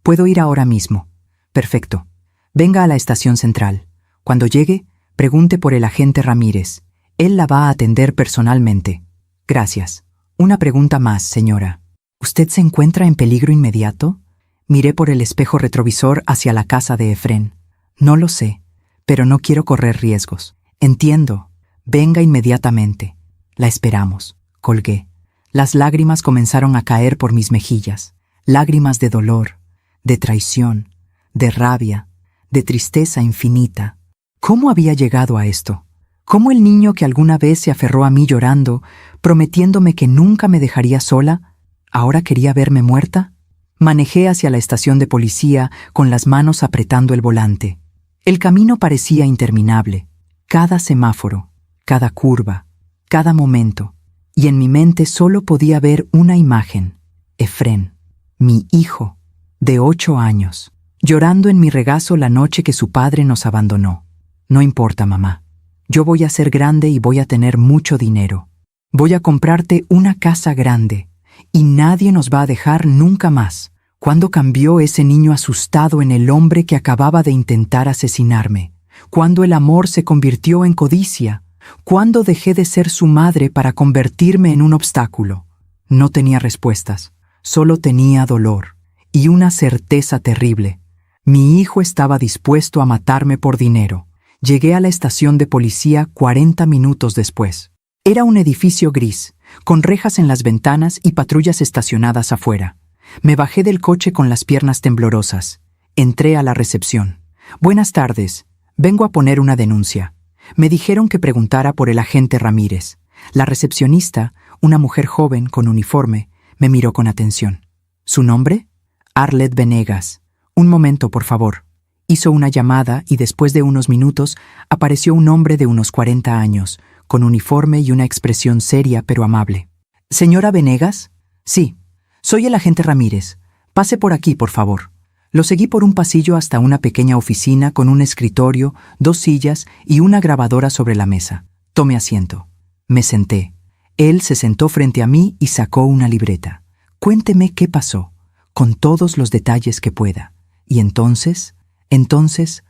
[SPEAKER 1] Puedo ir ahora mismo. Perfecto. Venga a la estación central. Cuando llegue, pregunte por el agente Ramírez. Él la va a atender personalmente. Gracias. Una pregunta más, señora. ¿Usted se encuentra en peligro inmediato? Miré por el espejo retrovisor hacia la casa de Efrén. No lo sé, pero no quiero correr riesgos. Entiendo. Venga inmediatamente. La esperamos. Colgué. Las lágrimas comenzaron a caer por mis mejillas. Lágrimas de dolor, de traición, de rabia, de tristeza infinita. ¿Cómo había llegado a esto? ¿Cómo el niño que alguna vez se aferró a mí llorando, prometiéndome que nunca me dejaría sola, ahora quería verme muerta? Manejé hacia la estación de policía con las manos apretando el volante. El camino parecía interminable. Cada semáforo, cada curva, cada momento. Y en mi mente solo podía ver una imagen: Efrén. Mi hijo, de 8 años, llorando en mi regazo la noche que su padre nos abandonó. No importa, mamá. Yo voy a ser grande y voy a tener mucho dinero. Voy a comprarte una casa grande y nadie nos va a dejar nunca más. ¿Cuándo cambió ese niño asustado en el hombre que acababa de intentar asesinarme? ¿Cuándo el amor se convirtió en codicia? ¿Cuándo dejé de ser su madre para convertirme en un obstáculo? No tenía respuestas, solo tenía dolor y una certeza terrible. Mi hijo estaba dispuesto a matarme por dinero. Llegué a la estación de policía 40 minutos después. Era un edificio gris, con rejas en las ventanas y patrullas estacionadas afuera. Me bajé del coche con las piernas temblorosas. Entré a la recepción. Buenas tardes. Vengo a poner una denuncia. Me dijeron que preguntara por el agente Ramírez. La recepcionista, una mujer joven con uniforme, me miró con atención. ¿Su nombre? Arlet Venegas. Un momento, por favor. Hizo una llamada y después de unos minutos apareció un hombre de unos 40 años, con uniforme y una expresión seria pero amable. ¿Señora Venegas? Sí, soy el agente Ramírez. Pase por aquí, por favor. Lo seguí por un pasillo hasta una pequeña oficina con un escritorio, 2 sillas y una grabadora sobre la mesa. Tome asiento. Me senté. Él se sentó frente a mí y sacó una libreta. Cuénteme qué pasó, con todos los detalles que pueda. Y entonces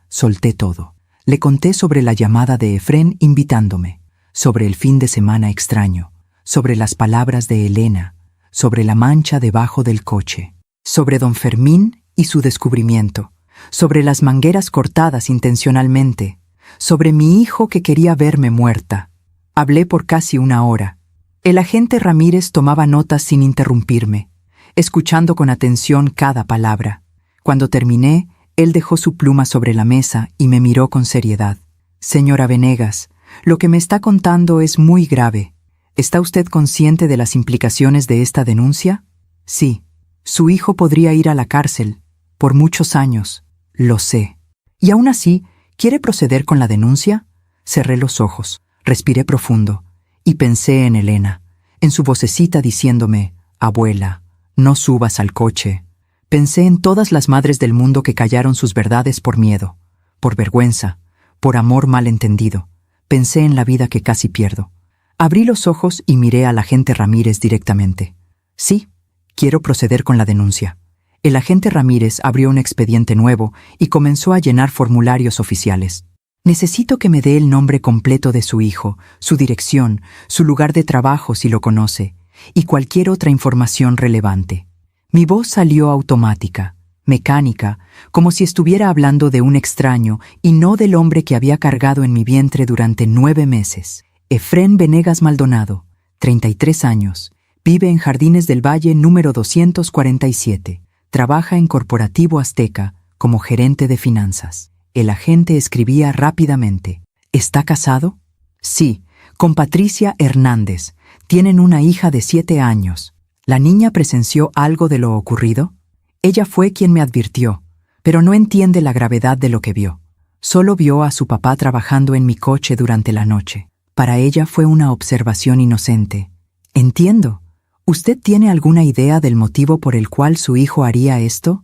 [SPEAKER 1] solté todo. Le conté sobre la llamada de Efrén invitándome, sobre el fin de semana extraño, sobre las palabras de Elena, sobre la mancha debajo del coche, sobre don Fermín y su descubrimiento, sobre las mangueras cortadas intencionalmente, sobre mi hijo que quería verme muerta. Hablé por casi 1 hora. El agente Ramírez tomaba notas sin interrumpirme, escuchando con atención cada palabra. Cuando terminé, él dejó su pluma sobre la mesa y me miró con seriedad. Señora Venegas, lo que me está contando es muy grave. ¿Está usted consciente de las implicaciones de esta denuncia? Sí. Su hijo podría ir a la cárcel por muchos años. Lo sé. ¿Y aún así, quiere proceder con la denuncia? Cerré los ojos, respiré profundo y pensé en Elena, en su vocecita diciéndome, abuela, no subas al coche. Pensé en todas las madres del mundo que callaron sus verdades por miedo, por vergüenza, por amor malentendido. Pensé en la vida que casi pierdo. Abrí los ojos y miré al agente Ramírez directamente. Sí, quiero proceder con la denuncia. El agente Ramírez abrió un expediente nuevo y comenzó a llenar formularios oficiales. Necesito que me dé el nombre completo de su hijo, su dirección, su lugar de trabajo si lo conoce, y cualquier otra información relevante. Mi voz salió automática, mecánica, como si estuviera hablando de un extraño y no del hombre que había cargado en mi vientre durante 9 meses. Efrén Venegas Maldonado, 33 años, vive en Jardines del Valle número 247. Trabaja en Corporativo Azteca como gerente de finanzas. El agente escribía rápidamente. ¿Está casado? Sí, con Patricia Hernández. Tienen una hija de 7 años. ¿La niña presenció algo de lo ocurrido? Ella fue quien me advirtió, pero no entiende la gravedad de lo que vio. Solo vio a su papá trabajando en mi coche durante la noche. Para ella fue una observación inocente. Entiendo. ¿Usted tiene alguna idea del motivo por el cual su hijo haría esto?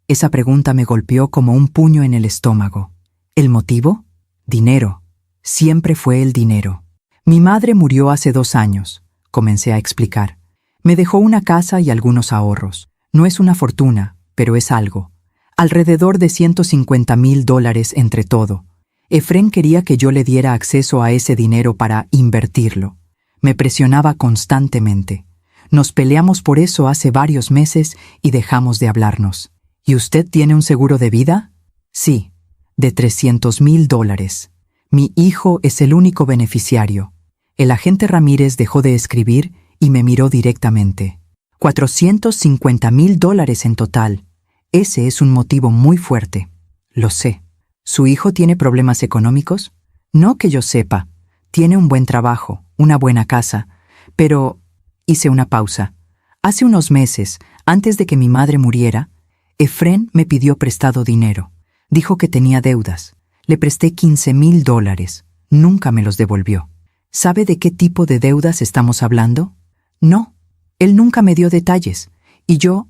[SPEAKER 1] Esa pregunta me golpeó como un puño en el estómago. ¿El motivo? Dinero. Siempre fue el dinero. Mi madre murió hace 2 años, comencé a explicar. Me dejó una casa y algunos ahorros. No es una fortuna, pero es algo. Alrededor de $150,000 entre todo. Efrén quería que yo le diera acceso a ese dinero para invertirlo. Me presionaba constantemente. Nos peleamos por eso hace varios meses y dejamos de hablarnos. ¿Y usted tiene un seguro de vida? Sí, de $300,000. Mi hijo es el único beneficiario. El agente Ramírez dejó de escribir y me miró directamente. $450,000 en total. Ese es un motivo muy fuerte. Lo sé. ¿Su hijo tiene problemas económicos? No que yo sepa. Tiene un buen trabajo, una buena casa. Pero hice una pausa. Hace unos meses, antes de que mi madre muriera, Efrén me pidió prestado dinero. Dijo que tenía deudas. Le presté $15,000. Nunca me los devolvió. ¿Sabe de qué tipo de deudas estamos hablando? No. Él nunca me dio detalles. Y yo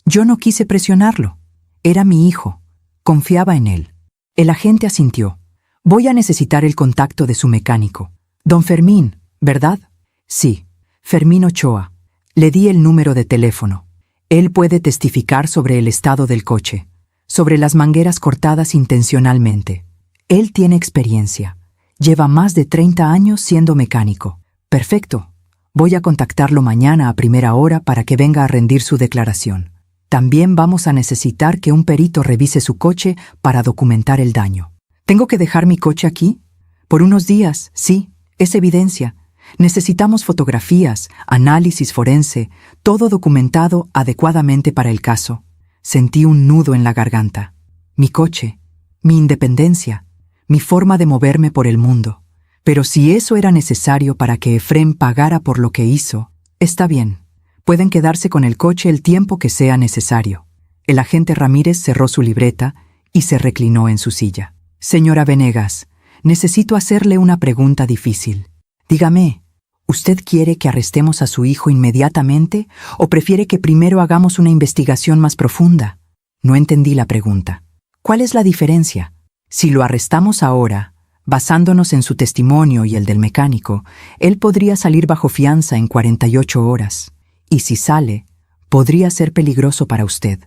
[SPEAKER 1] Yo no quise presionarlo. Era mi hijo. Confiaba en él. El agente asintió. Voy a necesitar el contacto de su mecánico. Don Fermín, ¿verdad? Sí, Fermín Ochoa. Le di el número de teléfono. Él puede testificar sobre el estado del coche, sobre las mangueras cortadas intencionalmente. Él tiene experiencia. Lleva más de 30 años siendo mecánico. Perfecto. Voy a contactarlo mañana a primera hora para que venga a rendir su declaración. También vamos a necesitar que un perito revise su coche para documentar el daño. ¿Tengo que dejar mi coche aquí? Por unos días, sí, es evidencia. Necesitamos fotografías, análisis forense, todo documentado adecuadamente para el caso. Sentí un nudo en la garganta. Mi coche, mi independencia, mi forma de moverme por el mundo. Pero si eso era necesario para que Efrén pagara por lo que hizo, está bien. Pueden quedarse con el coche el tiempo que sea necesario. El agente Ramírez cerró su libreta y se reclinó en su silla. Señora Venegas, necesito hacerle una pregunta difícil. Dígame, ¿usted quiere que arrestemos a su hijo inmediatamente o prefiere que primero hagamos una investigación más profunda? No entendí la pregunta. ¿Cuál es la diferencia? Si lo arrestamos ahora, basándonos en su testimonio y el del mecánico, él podría salir bajo fianza en 48 horas. Y si sale, podría ser peligroso para usted.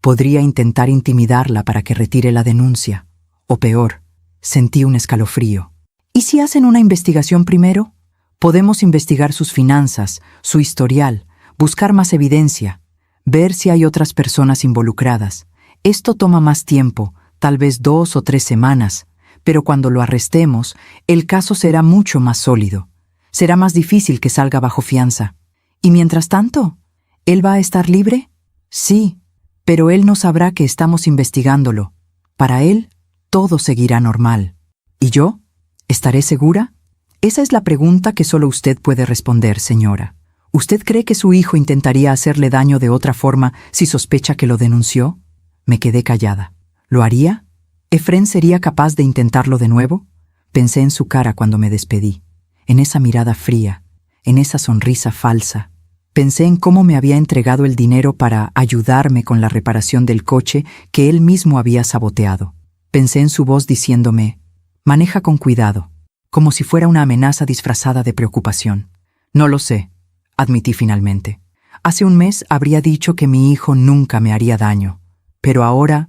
[SPEAKER 1] Podría intentar intimidarla para que retire la denuncia. O peor, sentí un escalofrío. ¿Y si hacen una investigación primero? Podemos investigar sus finanzas, su historial, buscar más evidencia, ver si hay otras personas involucradas. Esto toma más tiempo, tal vez 2 o 3 semanas, pero cuando lo arrestemos, el caso será mucho más sólido. Será más difícil que salga bajo fianza. ¿Y mientras tanto? ¿Él va a estar libre? Sí, pero él no sabrá que estamos investigándolo. Para él, todo seguirá normal. ¿Y yo? ¿Estaré segura? Esa es la pregunta que solo usted puede responder, señora. ¿Usted cree que su hijo intentaría hacerle daño de otra forma si sospecha que lo denunció? Me quedé callada. ¿Lo haría? ¿Efrén sería capaz de intentarlo de nuevo? Pensé en su cara cuando me despedí, en esa mirada fría, en esa sonrisa falsa. Pensé en cómo me había entregado el dinero para ayudarme con la reparación del coche que él mismo había saboteado. Pensé en su voz diciéndome, maneja con cuidado, como si fuera una amenaza disfrazada de preocupación. No lo sé, admití finalmente. Hace un mes habría dicho que mi hijo nunca me haría daño, pero ahora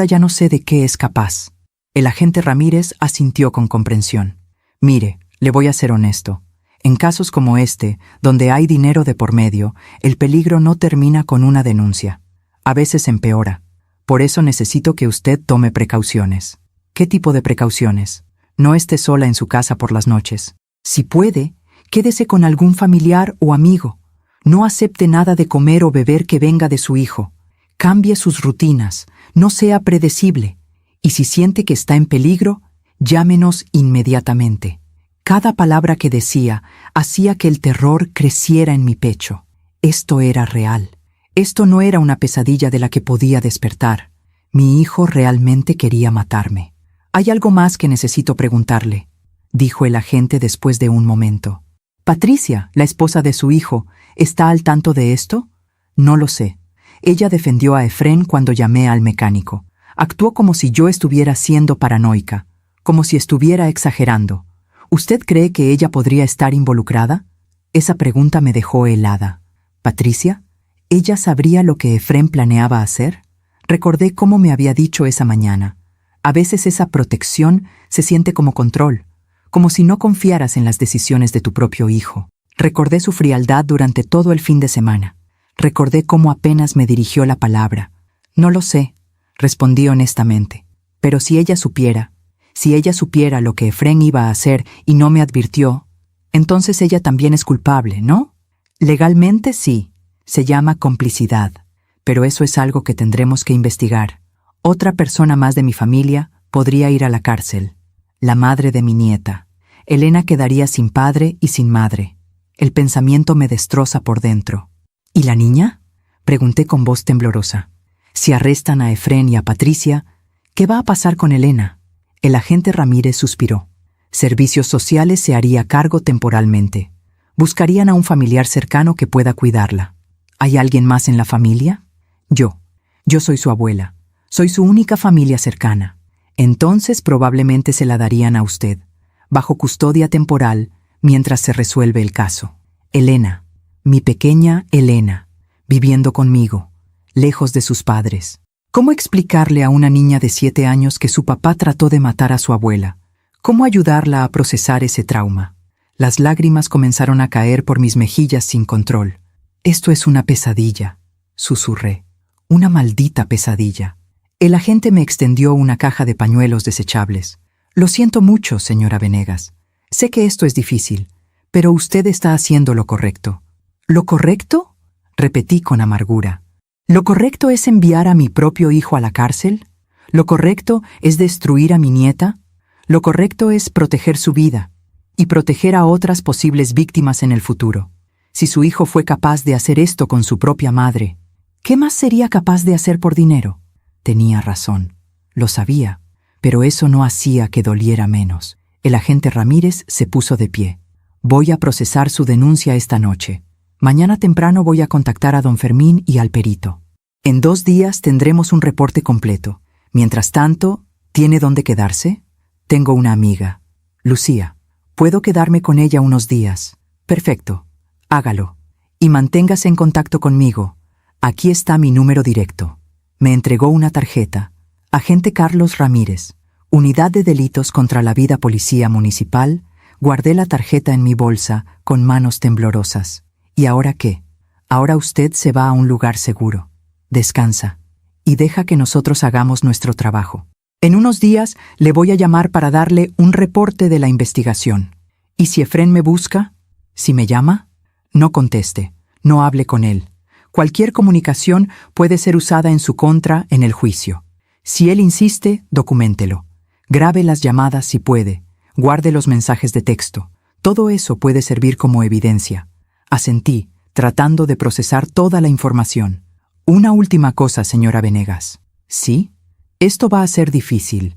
[SPEAKER 1] ya no sé de qué es capaz. El agente Ramírez asintió con comprensión. Mire, le voy a ser honesto. En casos como este, donde hay dinero de por medio, el peligro no termina con una denuncia. A veces empeora. Por eso necesito que usted tome precauciones. ¿Qué tipo de precauciones? No esté sola en su casa por las noches. Si puede, quédese con algún familiar o amigo. No acepte nada de comer o beber que venga de su hijo. Cambie sus rutinas, no sea predecible. Y si siente que está en peligro, llámenos inmediatamente. Cada palabra que decía hacía que el terror creciera en mi pecho. Esto era real. Esto no era una pesadilla de la que podía despertar. Mi hijo realmente quería matarme. «Hay algo más que necesito preguntarle», dijo el agente después de un momento. «Patricia, la esposa de su hijo, ¿está al tanto de esto?» «No lo sé. Ella defendió a Efrén cuando llamé al mecánico. Actuó como si yo estuviera siendo paranoica, como si estuviera exagerando. ¿Usted cree que ella podría estar involucrada?» Esa pregunta me dejó helada. «¿Patricia? ¿Ella sabría lo que Efrén planeaba hacer?» Recordé cómo me había dicho esa mañana. A veces esa protección se siente como control, como si no confiaras en las decisiones de tu propio hijo. Recordé su frialdad durante todo el fin de semana. Recordé cómo apenas me dirigió la palabra. «No lo sé», respondí honestamente. «Pero si ella supiera lo que Efrén iba a hacer y no me advirtió, entonces ella también es culpable, ¿no?» «Legalmente sí, se llama complicidad, pero eso es algo que tendremos que investigar. Otra persona más de mi familia podría ir a la cárcel. La madre de mi nieta. Elena quedaría sin padre y sin madre. El pensamiento me destroza por dentro. ¿Y la niña?», pregunté con voz temblorosa. «Si arrestan a Efrén y a Patricia, ¿qué va a pasar con Elena?» El agente Ramírez suspiró. «Servicios sociales se haría cargo temporalmente. Buscarían a un familiar cercano que pueda cuidarla». «¿Hay alguien más en la familia?». Yo soy su abuela. Soy su única familia cercana. Entonces probablemente se la darían a usted, bajo custodia temporal, mientras se resuelve el caso. Elena, mi pequeña Elena, viviendo conmigo, lejos de sus padres. ¿Cómo explicarle a una niña de 7 años que su papá trató de matar a su abuela? ¿Cómo ayudarla a procesar ese trauma? Las lágrimas comenzaron a caer por mis mejillas sin control. Esto es una pesadilla, susurré. Una maldita pesadilla. El agente me extendió una caja de pañuelos desechables. Lo siento mucho, señora Venegas. Sé que esto es difícil, pero usted está haciendo lo correcto. ¿Lo correcto?, repetí con amargura. ¿Lo correcto es enviar a mi propio hijo a la cárcel? ¿Lo correcto es destruir a mi nieta? Lo correcto es proteger su vida y proteger a otras posibles víctimas en el futuro. Si su hijo fue capaz de hacer esto con su propia madre, ¿qué más sería capaz de hacer por dinero? Tenía razón, lo sabía, pero eso no hacía que doliera menos. El agente Ramírez se puso de pie. Voy a procesar su denuncia esta noche. Mañana temprano voy a contactar a don Fermín y al perito. En 2 días tendremos un reporte completo. Mientras tanto, ¿tiene dónde quedarse? Tengo una amiga, Lucía. Puedo quedarme con ella unos días. Perfecto, hágalo. Y manténgase en contacto conmigo. Aquí está mi número directo. Me entregó una tarjeta. Agente Carlos Ramírez, Unidad de Delitos contra la Vida Policía Municipal. Guardé la tarjeta en mi bolsa con manos temblorosas. ¿Y ahora qué? Ahora usted se va a un lugar seguro. Descansa. Y deja que nosotros hagamos nuestro trabajo. En unos días le voy a llamar para darle un reporte de la investigación. ¿Y si Efrén me busca? ¿Si me llama? No conteste. No hable con él. Cualquier comunicación puede ser usada en su contra en el juicio. Si él insiste, documéntelo. Grabe las llamadas si puede. Guarde los mensajes de texto. Todo eso puede servir como evidencia. Asentí, tratando de procesar toda la información. Una última cosa, señora Venegas. ¿Sí? Esto va a ser difícil.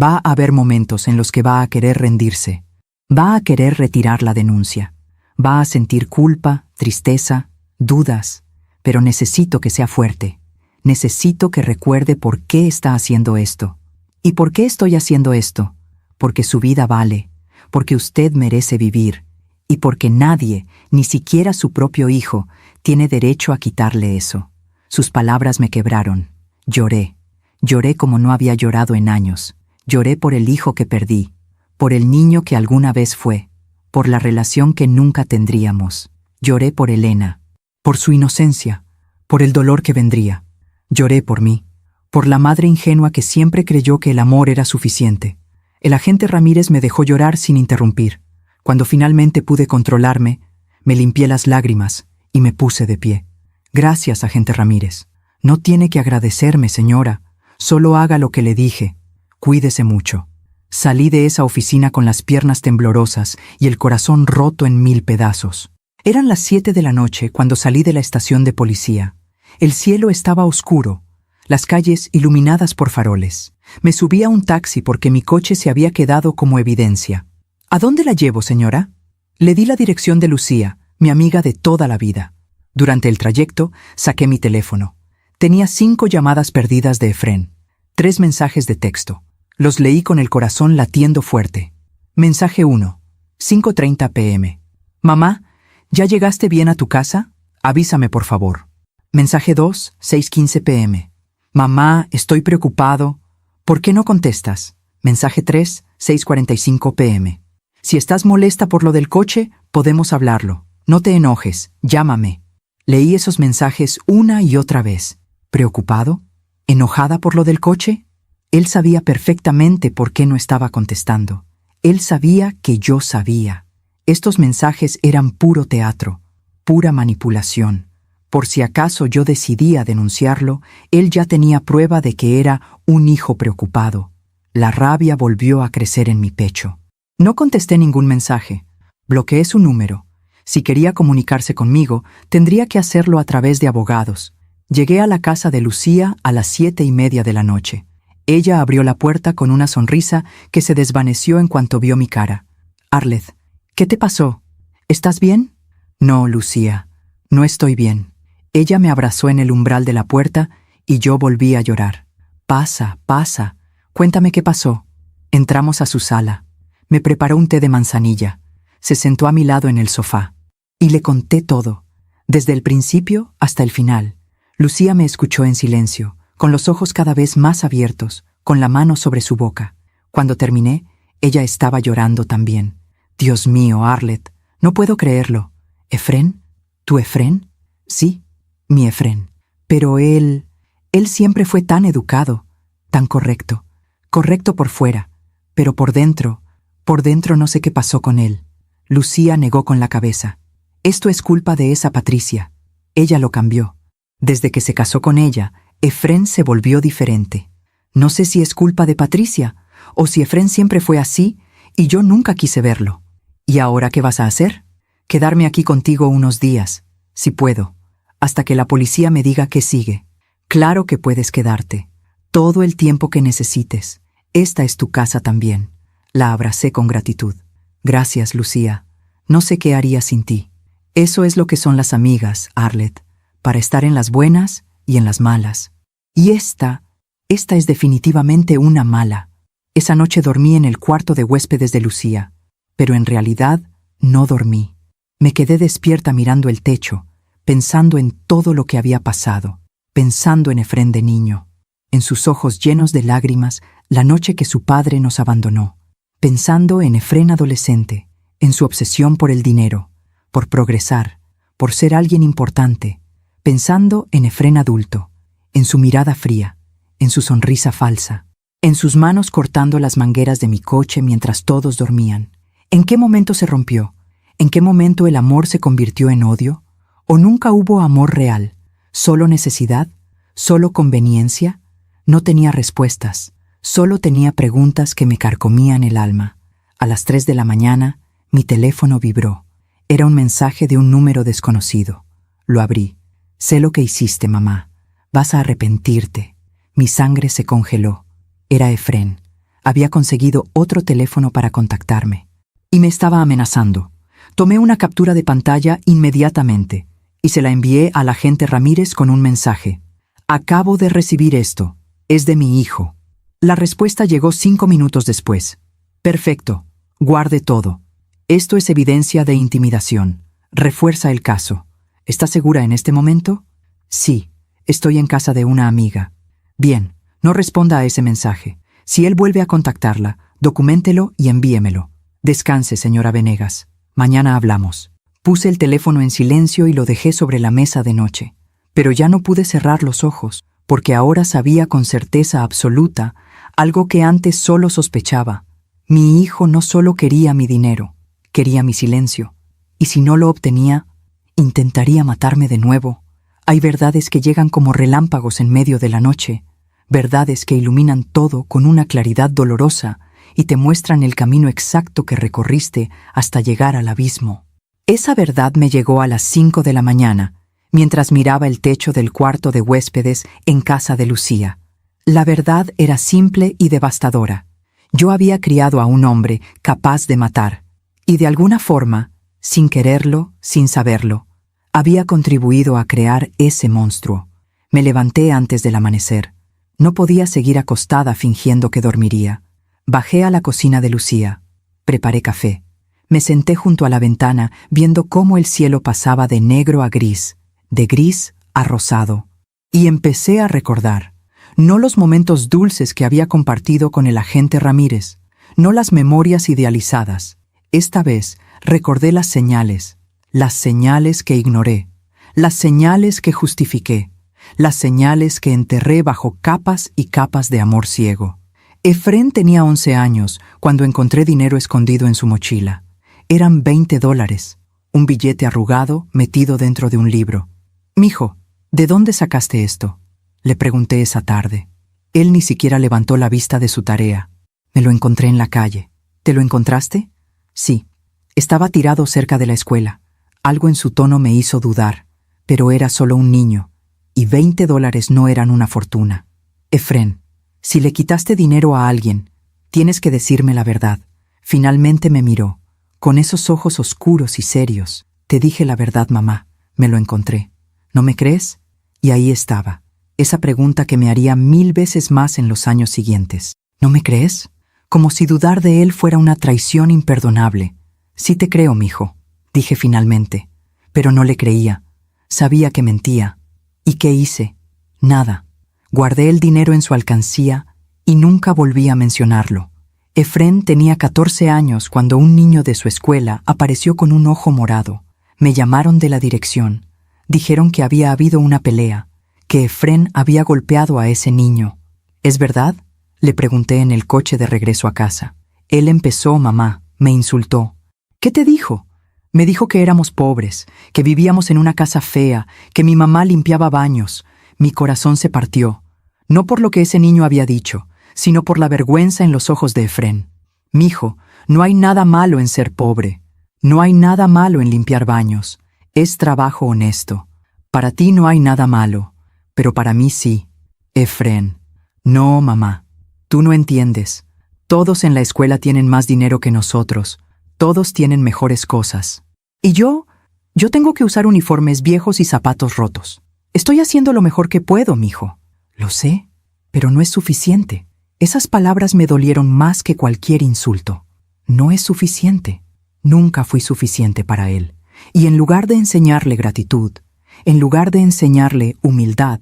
[SPEAKER 1] Va a haber momentos en los que va a querer rendirse. Va a querer retirar la denuncia. Va a sentir culpa, tristeza, dudas. Pero necesito que sea fuerte. Necesito que recuerde por qué está haciendo esto. ¿Y por qué estoy haciendo esto? Porque su vida vale, porque usted merece vivir, y porque nadie, ni siquiera su propio hijo, tiene derecho a quitarle eso. Sus palabras me quebraron. Lloré. Lloré como no había llorado en años. Lloré por el hijo que perdí, por el niño que alguna vez fue, por la relación que nunca tendríamos. Lloré por Elena, por su inocencia, por el dolor que vendría. Lloré por mí, por la madre ingenua que siempre creyó que el amor era suficiente. El agente Ramírez me dejó llorar sin interrumpir. Cuando finalmente pude controlarme, me limpié las lágrimas y me puse de pie. Gracias, agente Ramírez. No tiene que agradecerme, señora. Solo haga lo que le dije. Cuídese mucho. Salí de esa oficina con las piernas temblorosas y el corazón roto en 1000 pedazos. Eran las 7 de la noche cuando salí de la estación de policía. El cielo estaba oscuro, las calles iluminadas por faroles. Me subí a un taxi porque mi coche se había quedado como evidencia. ¿A dónde la llevo, señora? Le di la dirección de Lucía, mi amiga de toda la vida. Durante el trayecto, saqué mi teléfono. Tenía 5 llamadas perdidas de Efrén, 3 mensajes de texto. Los leí con el corazón latiendo fuerte. Mensaje 1, 5:30 p.m. Mamá, ¿ya llegaste bien a tu casa? Avísame, por favor. Mensaje 2, 6:15 p.m. Mamá, estoy preocupado. ¿Por qué no contestas? Mensaje 3, 6:45 p.m. Si estás molesta por lo del coche, podemos hablarlo. No te enojes, llámame. Leí esos mensajes una y otra vez. ¿Preocupado? ¿Enojada por lo del coche? Él sabía perfectamente por qué no estaba contestando. Él sabía que yo sabía. Estos mensajes eran puro teatro, pura manipulación. Por si acaso yo decidía denunciarlo, él ya tenía prueba de que era un hijo preocupado. La rabia volvió a crecer en mi pecho. No contesté ningún mensaje. Bloqueé su número. Si quería comunicarse conmigo, tendría que hacerlo a través de abogados. Llegué a la casa de Lucía a las 7:30 de la noche. Ella abrió la puerta con una sonrisa que se desvaneció en cuanto vio mi cara. Arleth, ¿qué te pasó? ¿Estás bien? No, Lucía, no estoy bien. Ella me abrazó en el umbral de la puerta y yo volví a llorar. Pasa, pasa. Cuéntame qué pasó. Entramos a su sala. Me preparó un té de manzanilla. Se sentó a mi lado en el sofá. Y le conté todo, desde el principio hasta el final. Lucía me escuchó en silencio, con los ojos cada vez más abiertos, con la mano sobre su boca. Cuando terminé, ella estaba llorando también. Dios mío, Arlette, no puedo creerlo. ¿Efrén? ¿Tu Efrén? Sí, mi Efrén. Pero él siempre fue tan educado, tan correcto. Correcto por fuera, pero por dentro no sé qué pasó con él. Lucía negó con la cabeza. Esto es culpa de esa Patricia. Ella lo cambió. Desde que se casó con ella, Efrén se volvió diferente. No sé si es culpa de Patricia, o si Efrén siempre fue así y yo nunca quise verlo. ¿Y ahora qué vas a hacer? Quedarme aquí contigo unos días, si puedo, hasta que la policía me diga qué sigue. Claro que puedes quedarte, todo el tiempo que necesites. Esta es tu casa también. La abracé con gratitud. Gracias, Lucía. No sé qué haría sin ti. Eso es lo que son las amigas, Arlette, para estar en las buenas y en las malas. Y esta es definitivamente una mala. Esa noche dormí en el cuarto de huéspedes de Lucía, pero en realidad no dormí. Me quedé despierta mirando el techo, pensando en todo lo que había pasado, pensando en Efrén de niño, en sus ojos llenos de lágrimas la noche que su padre nos abandonó, pensando en Efrén adolescente, en su obsesión por el dinero, por progresar, por ser alguien importante, pensando en Efrén adulto, en su mirada fría, en su sonrisa falsa, en sus manos cortando las mangueras de mi coche mientras todos dormían. ¿En qué momento se rompió? ¿En qué momento el amor se convirtió en odio? ¿O nunca hubo amor real? ¿Solo necesidad? ¿Solo conveniencia? No tenía respuestas, solo tenía preguntas que me carcomían el alma. A las 3 de la mañana, mi teléfono vibró. Era un mensaje de un número desconocido. Lo abrí. Sé lo que hiciste, mamá. Vas a arrepentirte. Mi sangre se congeló. Era Efrén. Había conseguido otro teléfono para contactarme. Y me estaba amenazando. Tomé una captura de pantalla inmediatamente y se la envié al agente Ramírez con un mensaje. Acabo de recibir esto. Es de mi hijo. La respuesta llegó 5 minutos después. Perfecto. Guarde todo. Esto es evidencia de intimidación. Refuerza el caso. ¿Estás segura en este momento? Sí. Estoy en casa de una amiga. Bien. No responda a ese mensaje. Si él vuelve a contactarla, documéntelo y envíemelo. Descanse, señora Venegas. Mañana hablamos. Puse el teléfono en silencio y lo dejé sobre la mesa de noche. Pero ya no pude cerrar los ojos, porque ahora sabía con certeza absoluta algo que antes solo sospechaba. Mi hijo no solo quería mi dinero, quería mi silencio. Y si no lo obtenía, intentaría matarme de nuevo. Hay verdades que llegan como relámpagos en medio de la noche, verdades que iluminan todo con una claridad dolorosa y te muestran el camino exacto que recorriste hasta llegar al abismo. Esa verdad me llegó a las 5 de la mañana, mientras miraba el techo del cuarto de huéspedes en casa de Lucía. La verdad era simple y devastadora. Yo había criado a un hombre capaz de matar, y de alguna forma, sin quererlo, sin saberlo, había contribuido a crear ese monstruo. Me levanté antes del amanecer. No podía seguir acostada fingiendo que dormiría. Bajé a la cocina de Lucía. Preparé café. Me senté junto a la ventana viendo cómo el cielo pasaba de negro a gris, de gris a rosado. Y empecé a recordar, no los momentos dulces que había compartido con el agente Ramírez, no las memorias idealizadas. Esta vez recordé las señales que ignoré, las señales que justifiqué, las señales que enterré bajo capas y capas de amor ciego. Efrén tenía 11 años cuando encontré dinero escondido en su mochila. Eran $20, un billete arrugado metido dentro de un libro. «Mijo, ¿de dónde sacaste esto?», le pregunté esa tarde. Él ni siquiera levantó la vista de su tarea. «Me lo encontré en la calle». «¿Te lo encontraste?». «Sí. Estaba tirado cerca de la escuela». Algo en su tono me hizo dudar, pero era solo un niño, y $20 no eran una fortuna. «Efrén, si le quitaste dinero a alguien, tienes que decirme la verdad». Finalmente me miró, con esos ojos oscuros y serios. «Te dije la verdad, mamá. Me lo encontré». ¿No me crees? Y ahí estaba, esa pregunta que me haría 1000 veces más en los años siguientes. ¿No me crees? Como si dudar de él fuera una traición imperdonable. Sí te creo, mijo, dije finalmente, pero no le creía. Sabía que mentía. ¿Y qué hice? Nada. Guardé el dinero en su alcancía y nunca volví a mencionarlo. Efrén tenía 14 años cuando un niño de su escuela apareció con un ojo morado. Me llamaron de la dirección. Dijeron que había habido una pelea, que Efrén había golpeado a ese niño. ¿Es verdad?, le pregunté en el coche de regreso a casa. Él empezó, mamá, me insultó. ¿Qué te dijo? Me dijo que éramos pobres, que vivíamos en una casa fea, que mi mamá limpiaba baños. Mi corazón se partió, no por lo que ese niño había dicho, sino por la vergüenza en los ojos de Efrén. Mijo, no hay nada malo en ser pobre. No hay nada malo en limpiar baños. Es trabajo honesto. Para ti no hay nada malo, pero para mí sí. Efrén. No, mamá. Tú no entiendes. Todos en la escuela tienen más dinero que nosotros. Todos tienen mejores cosas. ¿Y yo? Yo tengo que usar uniformes viejos y zapatos rotos. Estoy haciendo lo mejor que puedo, mijo. Lo sé, pero no es suficiente. Esas palabras me dolieron más que cualquier insulto. No es suficiente. Nunca fui suficiente para él. Y en lugar de enseñarle gratitud, en lugar de enseñarle humildad,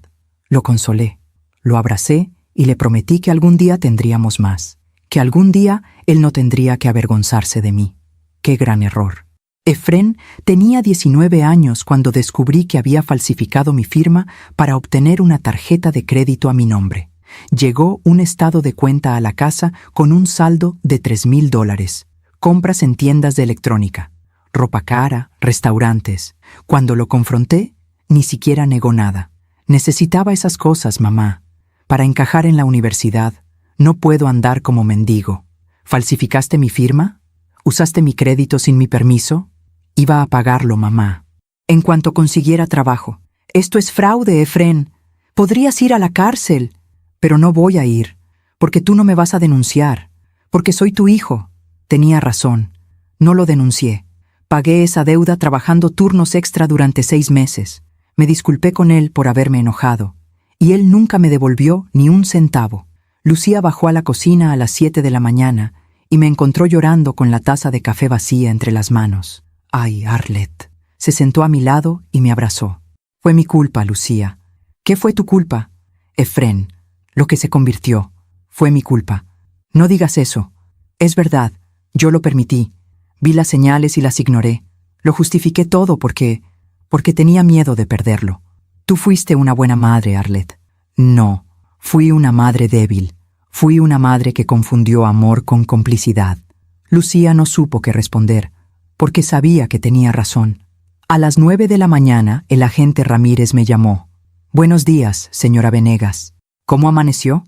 [SPEAKER 1] lo consolé, lo abracé y le prometí que algún día tendríamos más, que algún día él no tendría que avergonzarse de mí. ¡Qué gran error! Efrén tenía 19 años cuando descubrí que había falsificado mi firma para obtener una tarjeta de crédito a mi nombre. Llegó un estado de cuenta a la casa con un saldo de $3,000. Compras en tiendas de electrónica, ropa cara, restaurantes. Cuando lo confronté, ni siquiera negó nada. Necesitaba esas cosas, mamá. Para encajar en la universidad, no puedo andar como mendigo. ¿Falsificaste mi firma? ¿Usaste mi crédito sin mi permiso? Iba a pagarlo, mamá. En cuanto consiguiera trabajo. Esto es fraude, Efrén. Podrías ir a la cárcel. Pero no voy a ir, porque tú no me vas a denunciar, porque soy tu hijo. Tenía razón. No lo denuncié. Pagué esa deuda trabajando turnos extra durante 6 meses. Me disculpé con él por haberme enojado. Y él nunca me devolvió ni un centavo. Lucía bajó a la cocina a las 7 de la mañana y me encontró llorando con la taza de café vacía entre las manos. ¡Ay, Arlette! Se sentó a mi lado y me abrazó. Fue mi culpa, Lucía. ¿Qué fue tu culpa? Efrén, lo que se convirtió. Fue mi culpa. No digas eso. Es verdad, yo lo permití. Vi las señales y las ignoré. Lo justifiqué todo porque tenía miedo de perderlo. Tú fuiste una buena madre, Arlette. No, fui una madre débil. Fui una madre que confundió amor con complicidad. Lucía no supo qué responder, porque sabía que tenía razón. A las 9 de la mañana, el agente Ramírez me llamó. Buenos días, señora Venegas. ¿Cómo amaneció?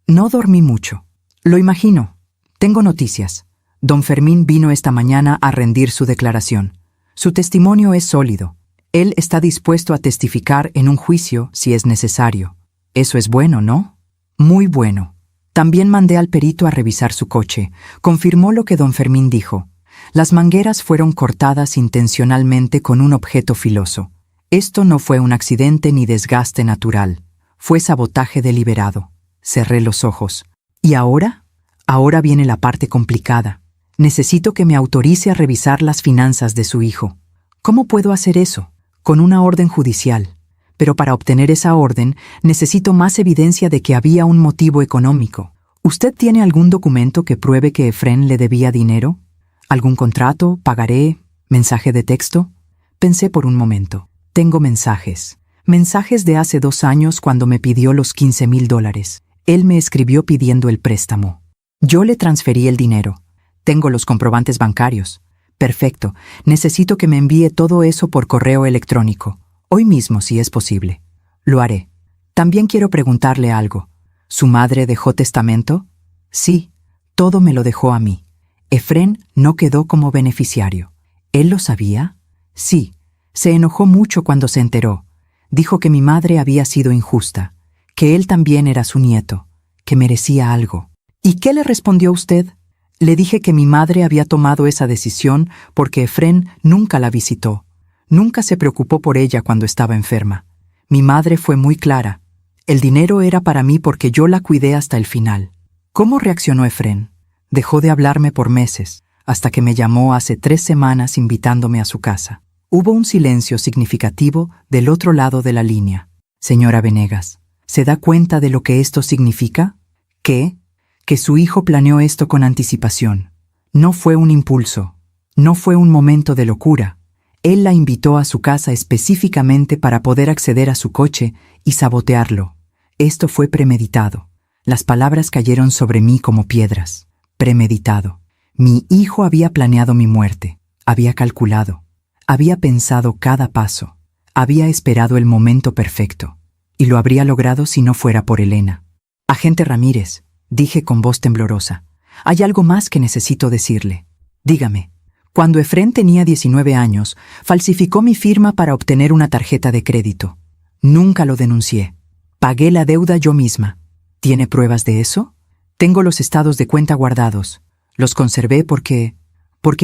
[SPEAKER 1] No dormí mucho. Lo imagino. Tengo noticias. Don Fermín vino esta mañana a rendir su declaración. Su testimonio es sólido. Él está dispuesto a testificar en un juicio si es necesario. Eso es bueno, ¿no? Muy bueno. También mandé al perito a revisar su coche. Confirmó lo que don Fermín dijo. Las mangueras fueron cortadas intencionalmente con un objeto filoso. Esto no fue un accidente ni desgaste natural. Fue sabotaje deliberado. Cerré los ojos. ¿Y ahora? Ahora viene la parte complicada. Necesito que me autorice a revisar las finanzas de su hijo. ¿Cómo puedo hacer eso? Con una orden judicial. Pero para obtener esa orden, necesito más evidencia de que había un motivo económico. ¿Usted tiene algún documento que pruebe que Efrén le debía dinero? ¿Algún contrato, pagaré, mensaje de texto? Pensé por un momento. Tengo mensajes. Mensajes de hace 2 años cuando me pidió los $15,000. Él me escribió pidiendo el préstamo. Yo le transferí el dinero. Tengo los comprobantes bancarios. Perfecto. Necesito que me envíe todo eso por correo electrónico. Hoy mismo, si es posible. Lo haré. También quiero preguntarle algo. ¿Su madre dejó testamento? Sí, todo me lo dejó a mí. Efrén no quedó como beneficiario. ¿Él lo sabía? Sí. Se enojó mucho cuando se enteró. Dijo que mi madre había sido injusta, que él también era su nieto, que merecía algo. ¿Y qué le respondió usted? Le dije que mi madre había tomado esa decisión porque Efrén nunca la visitó. Nunca se preocupó por ella cuando estaba enferma. Mi madre fue muy clara. El dinero era para mí porque yo la cuidé hasta el final. ¿Cómo reaccionó Efrén? Dejó de hablarme por meses, hasta que me llamó hace 3 semanas invitándome a su casa. Hubo un silencio significativo del otro lado de la línea. Señora Venegas, ¿se da cuenta de lo que esto significa? ¿Qué? Que su hijo planeó esto con anticipación. No fue un impulso. No fue un momento de locura. Él la invitó a su casa específicamente para poder acceder a su coche y sabotearlo. Esto fue premeditado. Las palabras cayeron sobre mí como piedras. Premeditado. Mi hijo había planeado mi muerte. Había calculado. Había pensado cada paso. Había esperado el momento perfecto. Y lo habría logrado si no fuera por Elena. Agente Ramírez, dije con voz temblorosa, hay algo más que necesito decirle. Dígame. Cuando Efrén tenía 19 años, falsificó mi firma para obtener una tarjeta de crédito. Nunca lo denuncié. Pagué la deuda yo misma. ¿Tiene pruebas de eso? Tengo los estados de cuenta guardados. Los conservé porque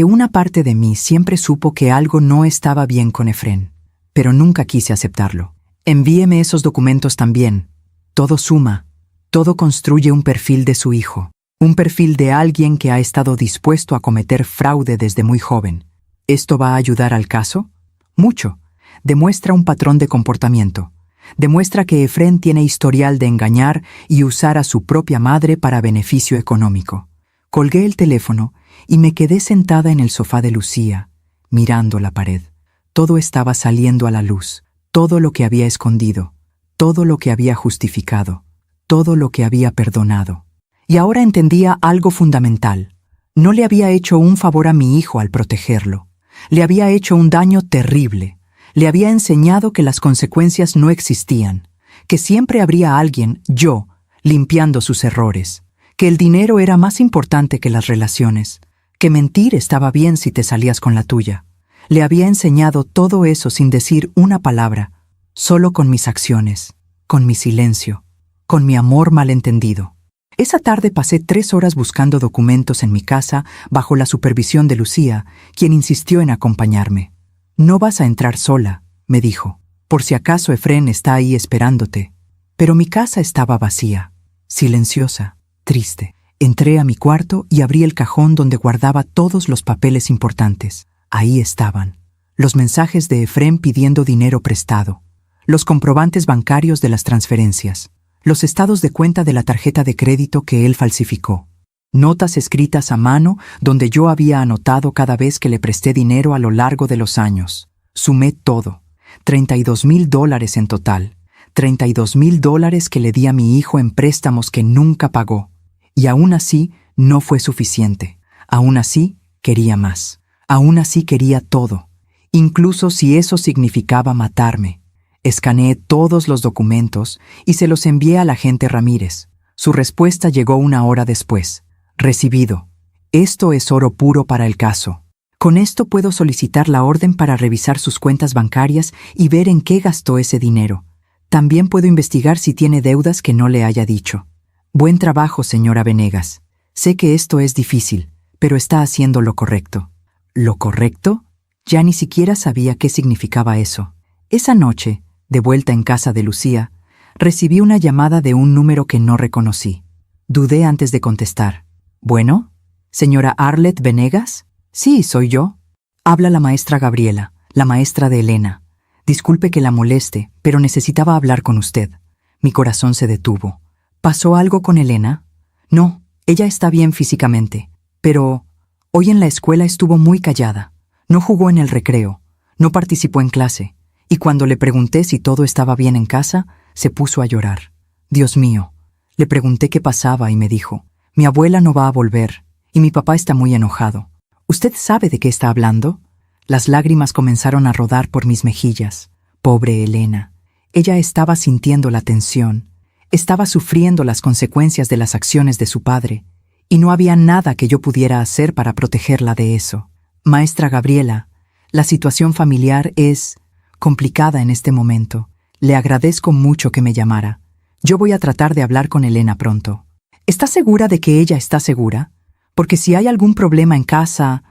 [SPEAKER 1] una parte de mí siempre supo que algo no estaba bien con Efrén, pero nunca quise aceptarlo. Envíeme esos documentos también. Todo suma. Todo construye un perfil de su hijo. Un perfil de alguien que ha estado dispuesto a cometer fraude desde muy joven. ¿Esto va a ayudar al caso? Mucho. Demuestra un patrón de comportamiento. Demuestra que Efrén tiene historial de engañar y usar a su propia madre para beneficio económico. Colgué el teléfono y me quedé sentada en el sofá de Lucía, mirando la pared. Todo estaba saliendo a la luz. Todo lo que había escondido. Todo lo que había justificado. Todo lo que había perdonado. Y ahora entendía algo fundamental. No le había hecho un favor a mi hijo al protegerlo. Le había hecho un daño terrible. Le había enseñado que las consecuencias no existían, que siempre habría alguien, yo, limpiando sus errores, que el dinero era más importante que las relaciones, que mentir estaba bien si te salías con la tuya. Le había enseñado todo eso sin decir una palabra, solo con mis acciones, con mi silencio, con mi amor malentendido. Esa tarde pasé 3 horas buscando documentos en mi casa bajo la supervisión de Lucía, quien insistió en acompañarme. «No vas a entrar sola», me dijo, «por si acaso Efrén está ahí esperándote». Pero mi casa estaba vacía, silenciosa, triste. Entré a mi cuarto y abrí el cajón donde guardaba todos los papeles importantes. Ahí estaban. Los mensajes de Efrén pidiendo dinero prestado. Los comprobantes bancarios de las transferencias. Los estados de cuenta de la tarjeta de crédito que él falsificó. Notas escritas a mano donde yo había anotado cada vez que le presté dinero a lo largo de los años. Sumé todo. $32,000 en total. $32,000 que le di a mi hijo en préstamos que nunca pagó. Y aún así no fue suficiente. Aún así quería más. Aún así quería todo. Incluso si eso significaba matarme. Escaneé todos los documentos y se los envié al agente Ramírez. Su respuesta llegó 1 hora después. Recibido. Esto es oro puro para el caso. Con esto puedo solicitar la orden para revisar sus cuentas bancarias y ver en qué gastó ese dinero. También puedo investigar si tiene deudas que no le haya dicho. Buen trabajo, señora Venegas. Sé que esto es difícil, pero está haciendo lo correcto. ¿Lo correcto? Ya ni siquiera sabía qué significaba eso. Esa noche, de vuelta en casa de Lucía, recibí una llamada de un número que no reconocí. Dudé antes de contestar. «¿Bueno? ¿Señora Arlette Venegas?» «Sí, soy yo». Habla la maestra Gabriela, la maestra de Elena. Disculpe que la moleste, pero necesitaba hablar con usted. Mi corazón se detuvo. ¿Pasó algo con Elena? No, ella está bien físicamente, pero hoy en la escuela estuvo muy callada. No jugó en el recreo, no participó en clase. Y cuando le pregunté si todo estaba bien en casa, se puso a llorar. Dios mío. Le pregunté qué pasaba y me dijo, «Mi abuela no va a volver, y mi papá está muy enojado». ¿Usted sabe de qué está hablando? Las lágrimas comenzaron a rodar por mis mejillas. Pobre Elena. Ella estaba sintiendo la tensión. Estaba sufriendo las consecuencias de las acciones de su padre, y no había nada que yo pudiera hacer para protegerla de eso. Maestra Gabriela, la situación familiar es complicada en este momento. Le agradezco mucho que me llamara. Yo voy a tratar de hablar con Elena pronto. ¿Está segura de que ella está segura? Porque si hay algún problema en casa,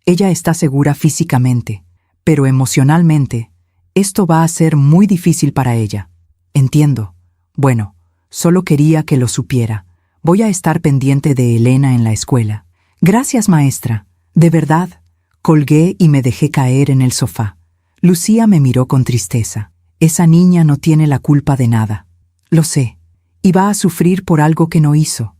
[SPEAKER 1] ella está segura físicamente, pero emocionalmente, Esto va a ser muy difícil para ella. Entiendo. Bueno, solo quería que lo supiera. Voy a estar pendiente de Elena en la escuela. Gracias, maestra. De verdad. Colgué y me dejé caer en el sofá. Lucía me miró con tristeza. Esa niña no tiene la culpa de nada. Lo sé. Y va a sufrir por algo que no hizo.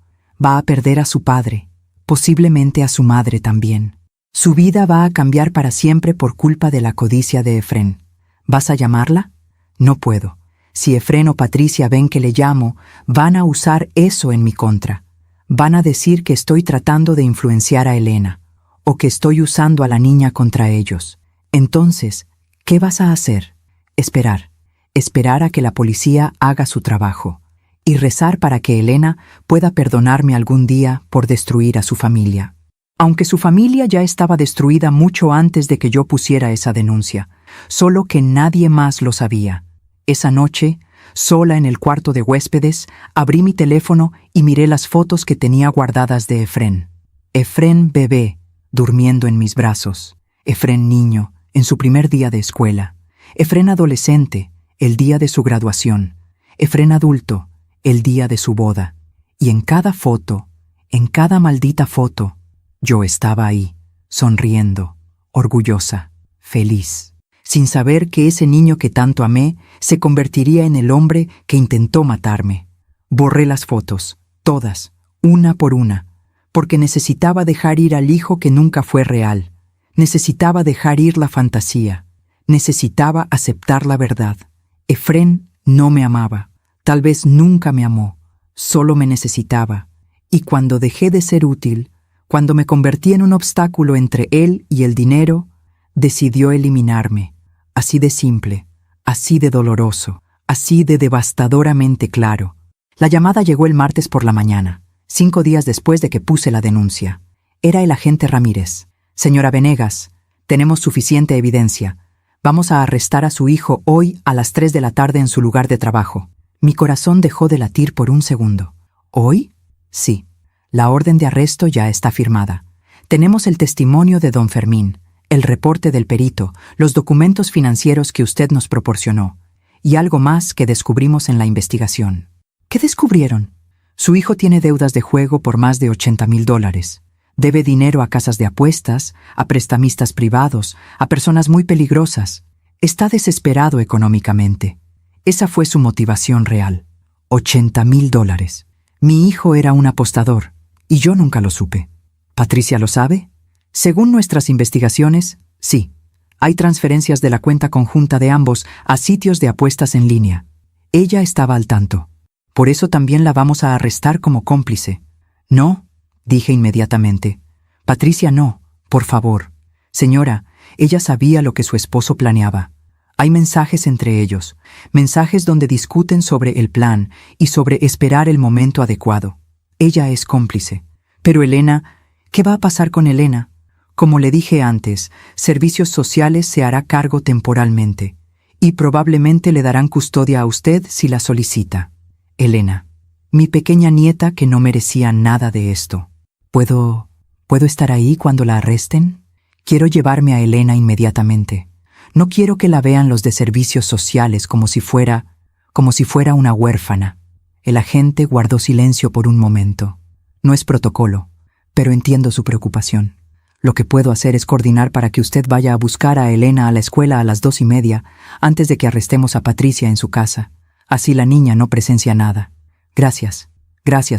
[SPEAKER 1] Va a perder a su padre. Posiblemente a su madre también. Su vida va a cambiar para siempre por culpa de la codicia de Efrén. ¿Vas a llamarla? No puedo. Si Efrén o Patricia ven que le llamo, van a usar eso en mi contra. Van a decir que estoy tratando de influenciar a Elena, o que estoy usando a la niña contra ellos. Entonces, ¿qué vas a hacer? Esperar. Esperar a que la policía haga su trabajo. Y rezar para que Elena pueda perdonarme algún día por destruir a su familia. Aunque su familia ya estaba destruida mucho antes de que yo pusiera esa denuncia, solo que nadie más lo sabía. Esa noche, sola en el cuarto de huéspedes, abrí mi teléfono y miré las fotos que tenía guardadas de Efrén. Efrén bebé, durmiendo en mis brazos. Efrén niño, en su primer día de escuela. Efrén adolescente, el día de su graduación. Efrén adulto, el día de su boda. Y en cada foto, en cada maldita foto, yo estaba ahí, sonriendo, orgullosa, feliz, sin saber que ese niño que tanto amé se convertiría en el hombre que intentó matarme. Borré las fotos, todas, una por una, porque necesitaba dejar ir al hijo que nunca fue real. Necesitaba dejar ir la fantasía. Necesitaba aceptar la verdad. Efrén no me amaba. Tal vez nunca me amó. Solo me necesitaba. Y cuando dejé de ser útil, cuando me convertí en un obstáculo entre él y el dinero, decidió eliminarme. Así de simple, así de doloroso, así de devastadoramente claro. La llamada llegó el martes por la mañana, 5 días después de que puse la denuncia. Era el agente Ramírez. Señora Venegas, tenemos suficiente evidencia. Vamos a arrestar a su hijo hoy a las 3 de la tarde en su lugar de trabajo. Mi corazón dejó de latir por un segundo. ¿Hoy? Sí. La orden de arresto ya está firmada. Tenemos el testimonio de don Fermín, el reporte del perito, los documentos financieros que usted nos proporcionó, y algo más que descubrimos en la investigación. ¿Qué descubrieron? Su hijo tiene deudas de juego por más de $80,000. Debe dinero a casas de apuestas, a prestamistas privados, a personas muy peligrosas. Está desesperado económicamente. Esa fue su motivación real. $80,000. Mi hijo era un apostador, y yo nunca lo supe. ¿Patricia lo sabe? Según nuestras investigaciones, sí. Hay transferencias de la cuenta conjunta de ambos a sitios de apuestas en línea. Ella estaba al tanto. Por eso también la vamos a arrestar como cómplice. No, dije inmediatamente. Patricia, no, por favor. Señora, ella sabía lo que su esposo planeaba. Hay mensajes entre ellos, mensajes donde discuten sobre el plan y sobre esperar el momento adecuado. Ella es cómplice. Pero Elena, ¿qué va a pasar con Elena? Como le dije antes, Servicios Sociales se hará cargo temporalmente, y probablemente le darán custodia a usted si la solicita. Elena, mi pequeña nieta que no merecía nada de esto. ¿Puedo estar ahí cuando la arresten? Quiero llevarme a Elena inmediatamente. No quiero que la vean los de Servicios Sociales como si fuera una huérfana. El agente guardó silencio por un momento. No es protocolo, pero entiendo su preocupación. Lo que puedo hacer es coordinar para que usted vaya a buscar a Elena a la escuela a las 2:30, antes de que arrestemos a Patricia en su casa. Así la niña no presencia nada. Gracias,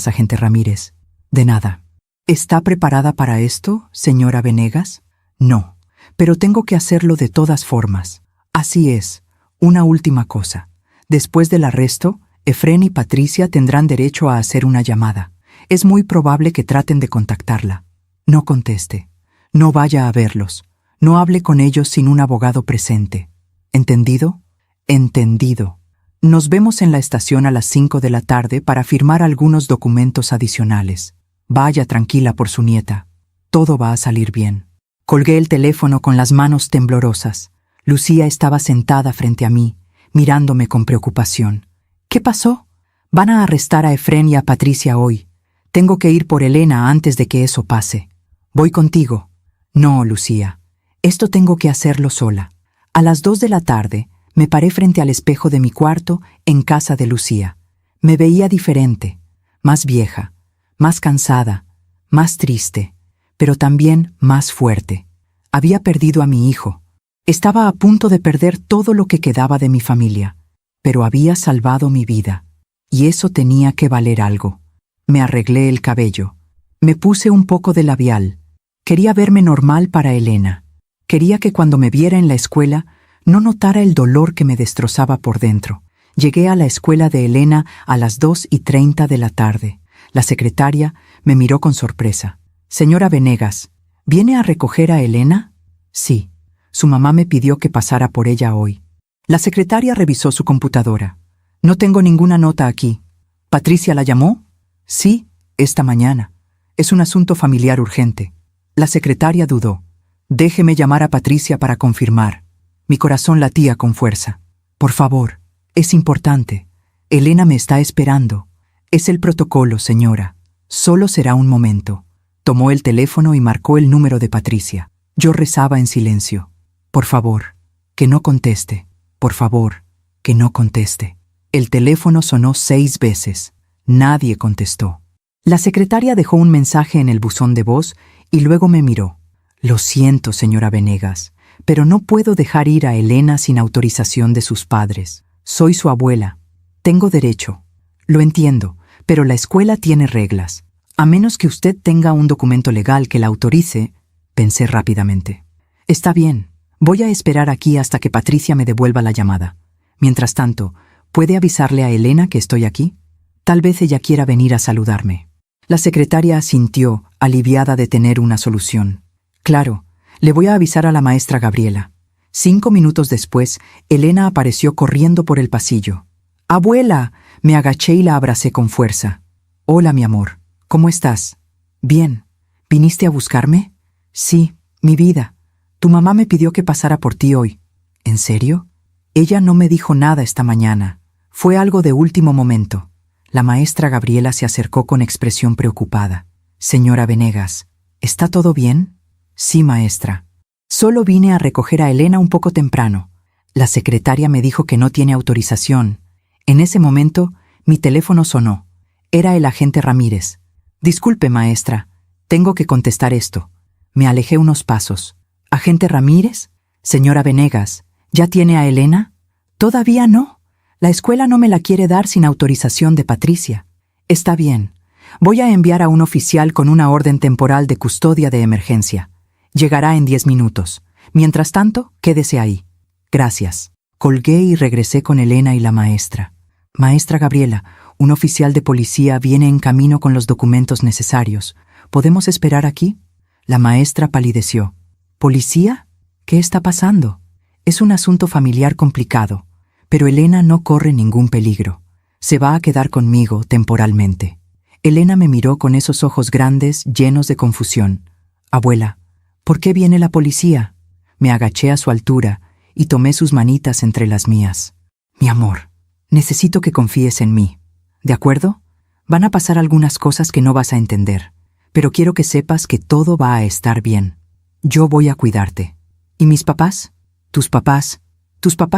[SPEAKER 1] agente Ramírez. De nada. ¿Está preparada para esto, señora Venegas? No, pero tengo que hacerlo de todas formas. Así es. Una última cosa. Después del arresto, Efrén y Patricia tendrán derecho a hacer una llamada. Es muy probable que traten de contactarla. No conteste. No vaya a verlos. No hable con ellos sin un abogado presente. ¿Entendido? Entendido. Nos vemos en la estación a las 5 de la tarde para firmar algunos documentos adicionales. Vaya tranquila por su nieta. Todo va a salir bien. Colgué el teléfono con las manos temblorosas. Lucía estaba sentada frente a mí, mirándome con preocupación. ¿Qué pasó? Van a arrestar a Efrén y a Patricia hoy. Tengo que ir por Elena antes de que eso pase. Voy contigo. No, Lucía. Esto tengo que hacerlo sola. A las 2 de la tarde Me paré frente al espejo de mi cuarto en casa de Lucía. Me veía diferente, más vieja, más cansada, más triste, pero también más fuerte. Había perdido a mi hijo. Estaba a punto de perder todo lo que quedaba de mi familia, pero había salvado mi vida, y eso tenía que valer algo. Me arreglé el cabello. Me puse un poco de labial. Quería verme normal para Elena. Quería que cuando me viera en la escuela no notara el dolor que me destrozaba por dentro. Llegué a la escuela de Elena a las 2:30 de la tarde. La secretaria me miró con sorpresa. «Señora Venegas, ¿viene a recoger a Elena?» «Sí. Su mamá me pidió que pasara por ella hoy». La secretaria revisó su computadora. «No tengo ninguna nota aquí». «¿Patricia la llamó?» «Sí, esta mañana. Es un asunto familiar urgente». La secretaria dudó. «Déjeme llamar a Patricia para confirmar». Mi corazón latía con fuerza. «Por favor, es importante. Elena me está esperando». «Es el protocolo, señora. Solo será un momento». Tomó el teléfono y marcó el número de Patricia. Yo rezaba en silencio. «Por favor, que no conteste. Por favor, que no conteste». El teléfono sonó 6 veces. Nadie contestó. La secretaria dejó un mensaje en el buzón de voz y luego me miró. «Lo siento, señora Venegas, pero no puedo dejar ir a Elena sin autorización de sus padres. Soy su abuela. Tengo derecho. Lo entiendo, pero la escuela tiene reglas. A menos que usted tenga un documento legal que la autorice», pensé rápidamente. «Está bien. Voy a esperar aquí hasta que Patricia me devuelva la llamada. Mientras tanto, ¿puede avisarle a Elena que estoy aquí? Tal vez ella quiera venir a saludarme». La secretaria asintió, aliviada de tener una solución. «Claro, le voy a avisar a la maestra Gabriela». 5 minutos después, Elena apareció corriendo por el pasillo. «¡Abuela!». Me agaché y la abracé con fuerza. «Hola, mi amor. ¿Cómo estás?» «Bien. ¿Viniste a buscarme?» «Sí, mi vida. Tu mamá me pidió que pasara por ti hoy». «¿En serio?» «Ella no me dijo nada esta mañana. Fue algo de último momento». La maestra Gabriela se acercó con expresión preocupada. «Señora Venegas, ¿está todo bien?» «Sí, maestra. Solo vine a recoger a Elena un poco temprano. La secretaria me dijo que no tiene autorización». En ese momento, mi teléfono sonó. Era el agente Ramírez. «Disculpe, maestra. Tengo que contestar esto». Me alejé unos pasos. «¿Agente Ramírez? Señora Venegas, ¿ya tiene a Elena?» «Todavía no. La escuela no me la quiere dar sin autorización de Patricia». «Está bien. Voy a enviar a un oficial con una orden temporal de custodia de emergencia. Llegará en 10 minutos. Mientras tanto, quédese ahí». «Gracias». Colgué y regresé con Elena y la maestra. «Maestra Gabriela, un oficial de policía viene en camino con los documentos necesarios. ¿Podemos esperar aquí?» La maestra palideció. «¿Policía? ¿Qué está pasando?» «Es un asunto familiar complicado, pero Elena no corre ningún peligro. Se va a quedar conmigo temporalmente». Elena me miró con esos ojos grandes, llenos de confusión. «Abuela, ¿por qué viene la policía?» Me agaché a su altura y tomé sus manitas entre las mías. «Mi amor, necesito que confíes en mí. ¿De acuerdo? Van a pasar algunas cosas que no vas a entender, pero quiero que sepas que todo va a estar bien. Yo voy a cuidarte. ¿Y mis papás? Tus papás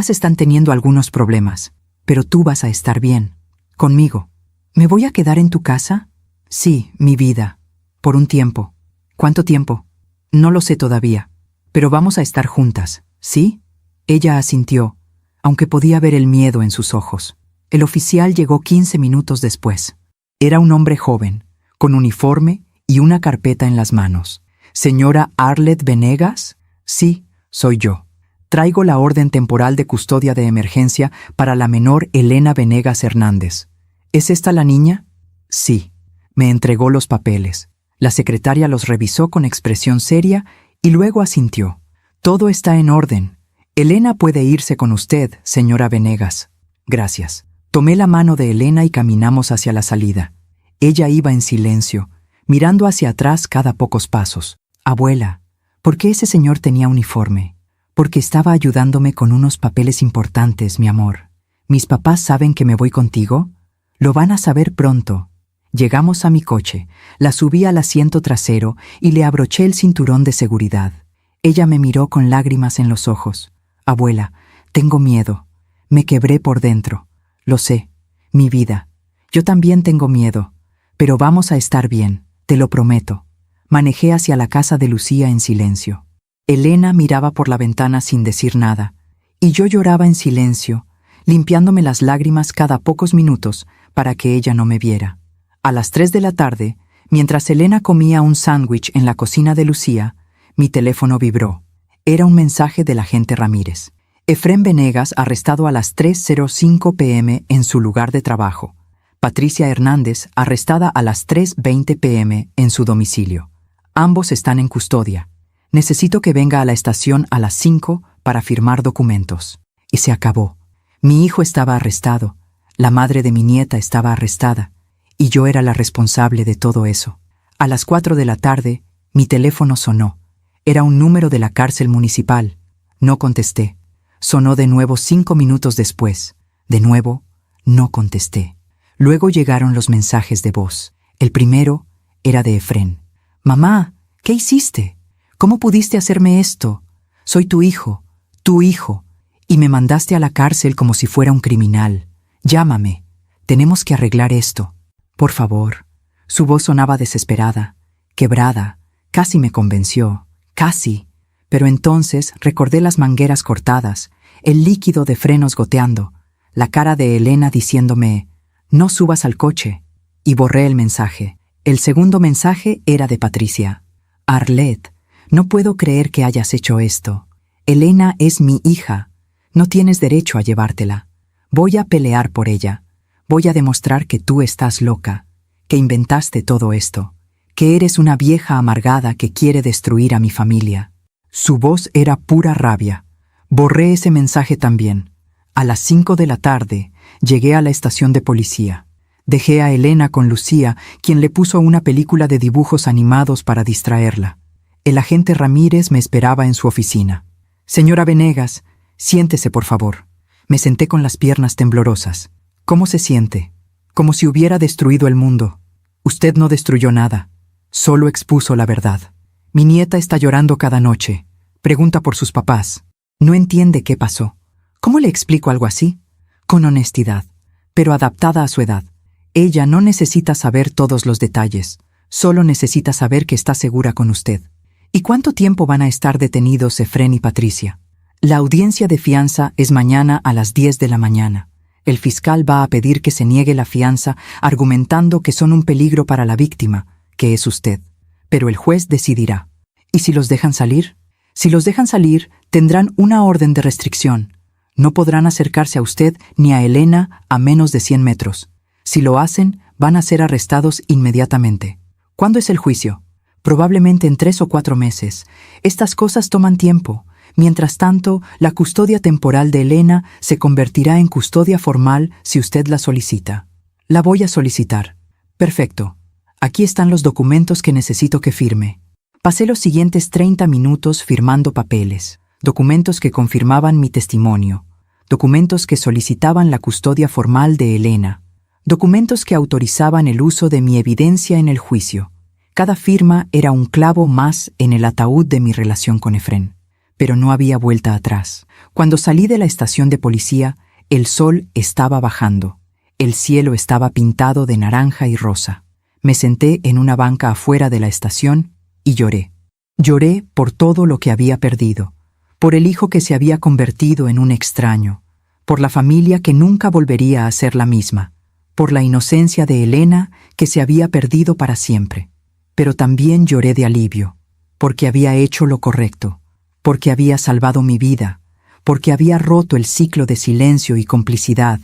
[SPEAKER 1] están teniendo algunos problemas, pero tú vas a estar bien. Conmigo. ¿Me voy a quedar en tu casa?» «Sí, mi vida. Por un tiempo». «¿Cuánto tiempo?» «No lo sé todavía. Pero vamos a estar juntas, ¿sí?» Ella asintió, aunque podía ver el miedo en sus ojos. El oficial llegó 15 minutos después. Era un hombre joven, con uniforme y una carpeta en las manos. «¿Señora Arlet Venegas?» «Sí, soy yo. Traigo la orden temporal de custodia de emergencia para la menor Elena Venegas Hernández». «¿Es esta la niña?» «Sí». Me entregó los papeles. La secretaria los revisó con expresión seria y luego asintió. «Todo está en orden. Elena puede irse con usted, señora Venegas». «Gracias». Tomé la mano de Elena y caminamos hacia la salida. Ella iba en silencio, mirando hacia atrás cada pocos pasos. «Abuela, ¿por qué ese señor tenía uniforme?» «Porque estaba ayudándome con unos papeles importantes, mi amor. ¿Mis papás saben que me voy contigo?» «Lo van a saber pronto». Llegamos a mi coche, la subí al asiento trasero y le abroché el cinturón de seguridad. Ella me miró con lágrimas en los ojos. «Abuela, tengo miedo. Me quebré por dentro. Lo sé, mi vida. Yo también tengo miedo, pero vamos a estar bien, te lo prometo. Manejé hacia la casa de Lucía en silencio. Elena miraba por la ventana sin decir nada, y yo lloraba en silencio, limpiándome las lágrimas cada pocos minutos para que ella no me viera. A las 3 de la tarde, mientras Elena comía un sándwich en la cocina de Lucía, mi teléfono vibró. Era un mensaje del agente Ramírez. Efrén Venegas arrestado a las 3:05 p.m. en su lugar de trabajo. Patricia Hernández arrestada a las 3:20 p.m. en su domicilio. Ambos están en custodia. Necesito que venga a la estación a las 5 para firmar documentos. Y se acabó. Mi hijo estaba arrestado, la madre de mi nieta estaba arrestada, y yo era la responsable de todo eso. A las 4 de la tarde, mi teléfono sonó. Era un número de la cárcel municipal. No contesté. Sonó de nuevo 5 minutos después. De nuevo, no contesté. Luego llegaron los mensajes de voz. El primero era de Efrén. «Mamá, ¿qué hiciste? ¿Cómo pudiste hacerme esto? Soy tu hijo, y me mandaste a la cárcel como si fuera un criminal. Llámame. Tenemos que arreglar esto. Por favor». Su voz sonaba desesperada, quebrada. Casi me convenció. Casi. Pero entonces recordé las mangueras cortadas, el líquido de frenos goteando, la cara de Elena diciéndome, «No subas al coche», y borré el mensaje. El segundo mensaje era de Patricia. «Arlette, no puedo creer que hayas hecho esto. Elena es mi hija. No tienes derecho a llevártela. Voy a pelear por ella. Voy a demostrar que tú estás loca, que inventaste todo esto, que eres una vieja amargada que quiere destruir a mi familia». Su voz era pura rabia. Borré ese mensaje también. A las 5 de la tarde llegué a la estación de policía. Dejé a Elena con Lucía, quien le puso una película de dibujos animados para distraerla. El agente Ramírez me esperaba en su oficina. «Señora Venegas, siéntese, por favor». Me senté con las piernas temblorosas. «¿Cómo se siente?» «Como si hubiera destruido el mundo». «Usted no destruyó nada. Solo expuso la verdad. Mi nieta está llorando cada noche. Pregunta por sus papás. No entiende qué pasó. ¿Cómo le explico algo así?» «Con honestidad, pero adaptada a su edad. Ella no necesita saber todos los detalles. Solo necesita saber que está segura con usted». «¿Y cuánto tiempo van a estar detenidos Efrén y Patricia?» «La audiencia de fianza es mañana a las 10 de la mañana. El fiscal va a pedir que se niegue la fianza argumentando que son un peligro para la víctima, que es usted. Pero el juez decidirá. ¿Y si los dejan salir?» «Si los dejan salir, tendrán una orden de restricción. No podrán acercarse a usted ni a Elena a menos de 100 metros. Si lo hacen, van a ser arrestados inmediatamente». «¿Cuándo es el juicio?» «Probablemente en 3 o 4 meses. Estas cosas toman tiempo. Mientras tanto, la custodia temporal de Elena se convertirá en custodia formal si usted la solicita». «La voy a solicitar». «Perfecto. Aquí están los documentos que necesito que firme». Pasé los siguientes 30 minutos firmando papeles, documentos que confirmaban mi testimonio, documentos que solicitaban la custodia formal de Elena, documentos que autorizaban el uso de mi evidencia en el juicio. Cada firma era un clavo más en el ataúd de mi relación con Efrén. Pero no había vuelta atrás. Cuando salí de la estación de policía, el sol estaba bajando. El cielo estaba pintado de naranja y rosa. Me senté en una banca afuera de la estación y lloré. Lloré por todo lo que había perdido, por el hijo que se había convertido en un extraño, por la familia que nunca volvería a ser la misma, por la inocencia de Elena que se había perdido para siempre. Pero también lloré de alivio, porque había hecho lo correcto, porque había salvado mi vida, porque había roto el ciclo de silencio y complicidad,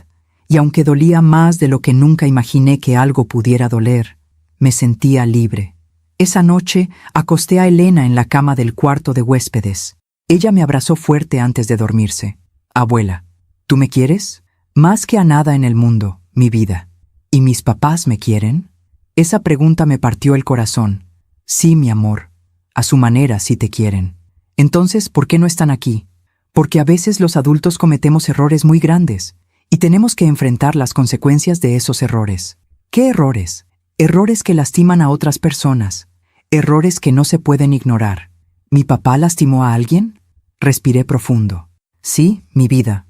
[SPEAKER 1] y aunque dolía más de lo que nunca imaginé que algo pudiera doler, me sentía libre. Esa noche acosté a Elena en la cama del cuarto de huéspedes. Ella me abrazó fuerte antes de dormirse. «Abuela, ¿tú me quieres?» «Más que a nada en el mundo, mi vida». «¿Y mis papás me quieren?» Esa pregunta me partió el corazón. «Sí, mi amor. A su manera sí te quieren». «Entonces, ¿por qué no están aquí?» «Porque a veces los adultos cometemos errores muy grandes y tenemos que enfrentar las consecuencias de esos errores». «¿Qué errores?» «Errores que lastiman a otras personas. Errores que no se pueden ignorar». «¿Mi papá lastimó a alguien?» Respiré profundo. «Sí, mi vida.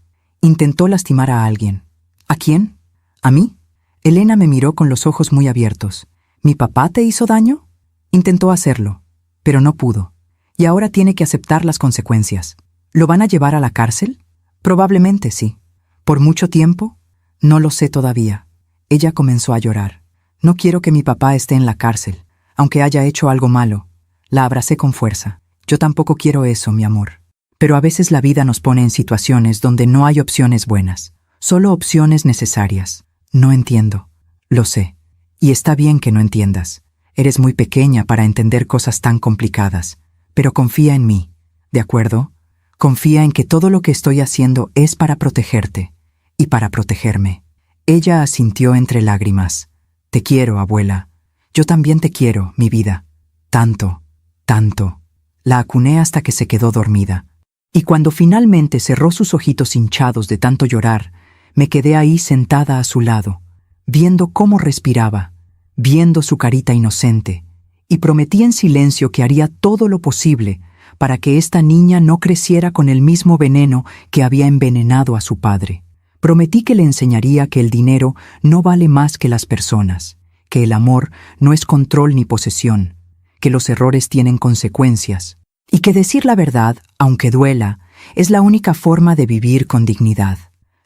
[SPEAKER 1] Intentó lastimar a alguien. ¿A quién? ¿A mí? Elena me miró con los ojos muy abiertos. ¿Mi papá te hizo daño? Intentó hacerlo, pero no pudo. Y ahora tiene que aceptar las consecuencias. ¿Lo van a llevar a la cárcel? Probablemente sí. ¿Por mucho tiempo? No lo sé todavía. Ella comenzó a llorar. No quiero que mi papá esté en la cárcel, aunque haya hecho algo malo. La abracé con fuerza. Yo tampoco quiero eso, mi amor. Pero a veces la vida nos pone en situaciones donde no hay opciones buenas, solo opciones necesarias. No entiendo. Lo sé. Y está bien que no entiendas. Eres muy pequeña para entender cosas tan complicadas. Pero confía en mí, ¿de acuerdo? Confía en que todo lo que estoy haciendo es para protegerte y para protegerme. Ella asintió entre lágrimas. Te quiero, abuela. Yo también te quiero, mi vida. Tanto, tanto. La acuné hasta que se quedó dormida. Y cuando finalmente cerró sus ojitos hinchados de tanto llorar, me quedé ahí sentada a su lado, viendo cómo respiraba, viendo su carita inocente, y prometí en silencio que haría todo lo posible para que esta niña no creciera con el mismo veneno que había envenenado a su padre. Prometí que le enseñaría que el dinero no vale más que las personas, que el amor no es control ni posesión, que los errores tienen consecuencias, y que decir la verdad, aunque duela, es la única forma de vivir con dignidad.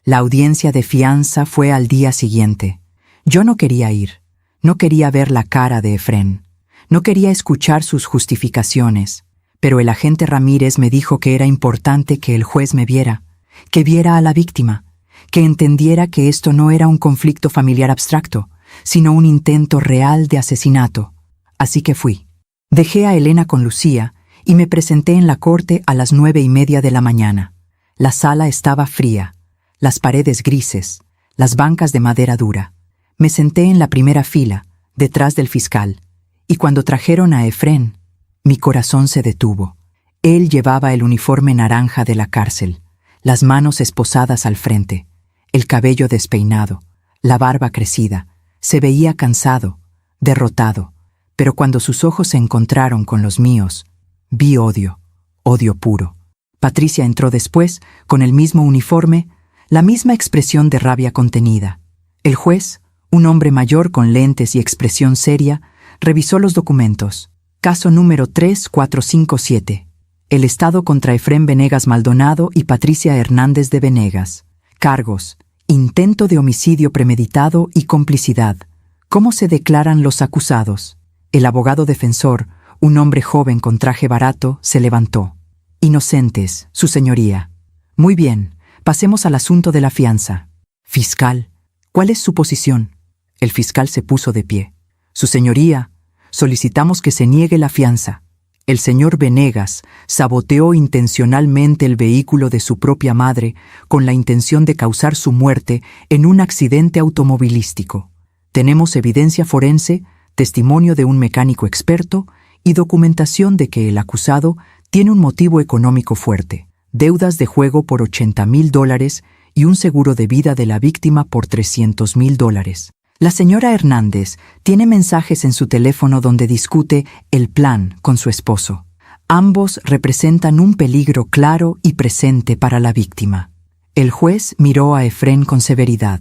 [SPEAKER 1] La audiencia de fianza fue al día siguiente. Yo no quería ir, no quería ver la cara de Efrén, no quería escuchar sus justificaciones, pero el agente Ramírez me dijo que era importante que el juez me viera, que viera a la víctima, que entendiera que esto no era un conflicto familiar abstracto, sino un intento real de asesinato. Así que fui. Dejé a Elena con Lucía y me presenté en la corte a las 9:30 de la mañana. La sala estaba fría, las paredes grises, las bancas de madera dura. Me senté en la primera fila, detrás del fiscal, y cuando trajeron a Efrén, mi corazón se detuvo. Él llevaba el uniforme naranja de la cárcel, las manos esposadas al frente, el cabello despeinado, la barba crecida. Se veía cansado, derrotado, pero cuando sus ojos se encontraron con los míos, vi odio, odio puro. Patricia entró después, con el mismo uniforme, la misma expresión de rabia contenida. El juez, un hombre mayor con lentes y expresión seria, revisó los documentos. Caso número 3457. El Estado contra Efrén Venegas Maldonado y Patricia Hernández de Venegas. Cargos: intento de homicidio premeditado y complicidad. ¿Cómo se declaran los acusados? El abogado defensor, un hombre joven con traje barato, se levantó. Inocentes, su señoría. Muy bien, pasemos al asunto de la fianza. Fiscal, ¿cuál es su posición? El fiscal se puso de pie. Su señoría, solicitamos que se niegue la fianza. El señor Venegas saboteó intencionalmente el vehículo de su propia madre con la intención de causar su muerte en un accidente automovilístico. Tenemos evidencia forense, testimonio de un mecánico experto y documentación de que el acusado tiene un motivo económico fuerte, deudas de juego por $80,000 y un seguro de vida de la víctima por $300,000. La señora Hernández tiene mensajes en su teléfono donde discute el plan con su esposo. Ambos representan un peligro claro y presente para la víctima. El juez miró a Efrén con severidad.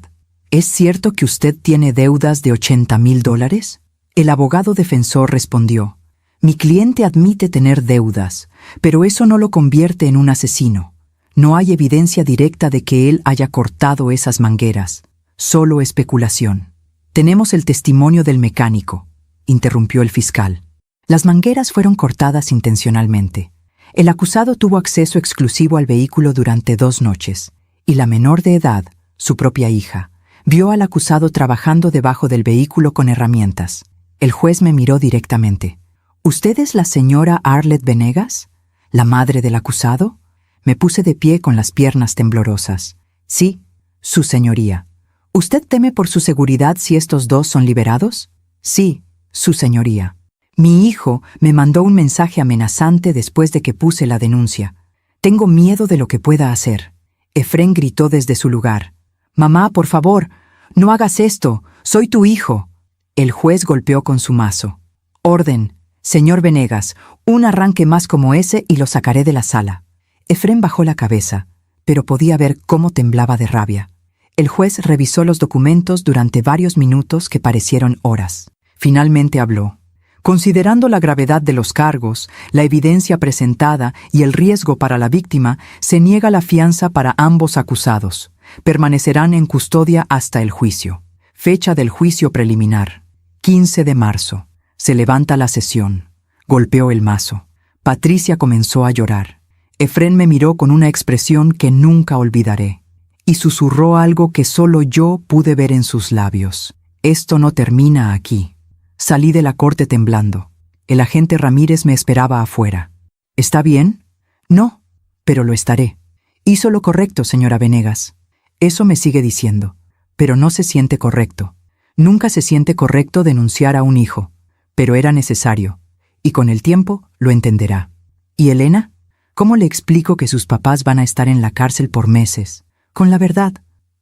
[SPEAKER 1] ¿Es cierto que usted tiene deudas de $80,000? El abogado defensor respondió: mi cliente admite tener deudas, pero eso no lo convierte en un asesino. No hay evidencia directa de que él haya cortado esas mangueras, solo especulación. Tenemos el testimonio del mecánico, interrumpió el fiscal. Las mangueras fueron cortadas intencionalmente. El acusado tuvo acceso exclusivo al vehículo durante 2 noches, y la menor de edad, su propia hija, vio al acusado trabajando debajo del vehículo con herramientas. El juez me miró directamente. ¿Usted es la señora Arlette Venegas? ¿La madre del acusado? Me puse de pie con las piernas temblorosas. Sí, su señoría. ¿Usted teme por su seguridad si estos dos son liberados? Sí, su señoría. Mi hijo me mandó un mensaje amenazante después de que puse la denuncia. Tengo miedo de lo que pueda hacer. Efrén gritó desde su lugar. Mamá, por favor, no hagas esto. Soy tu hijo. El juez golpeó con su mazo. Orden, señor Venegas, un arranque más como ese y lo sacaré de la sala. Efrén bajó la cabeza, pero podía ver cómo temblaba de rabia. El juez revisó los documentos durante varios minutos que parecieron horas. Finalmente habló. Considerando la gravedad de los cargos, la evidencia presentada y el riesgo para la víctima, se niega la fianza para ambos acusados. Permanecerán en custodia hasta el juicio. Fecha del juicio preliminar: 15 de marzo. Se levanta la sesión. Golpeó el mazo. Patricia comenzó a llorar. Efrén me miró con una expresión que nunca olvidaré, y susurró algo que solo yo pude ver en sus labios. Esto no termina aquí. Salí de la corte temblando. El agente Ramírez me esperaba afuera. ¿Está bien? No, pero lo estaré. Hizo lo correcto, señora Venegas. Eso me sigue diciendo. Pero no se siente correcto. Nunca se siente correcto denunciar a un hijo. Pero era necesario. Y con el tiempo lo entenderá. ¿Y Elena? ¿Cómo le explico que sus papás van a estar en la cárcel por meses? Con la verdad,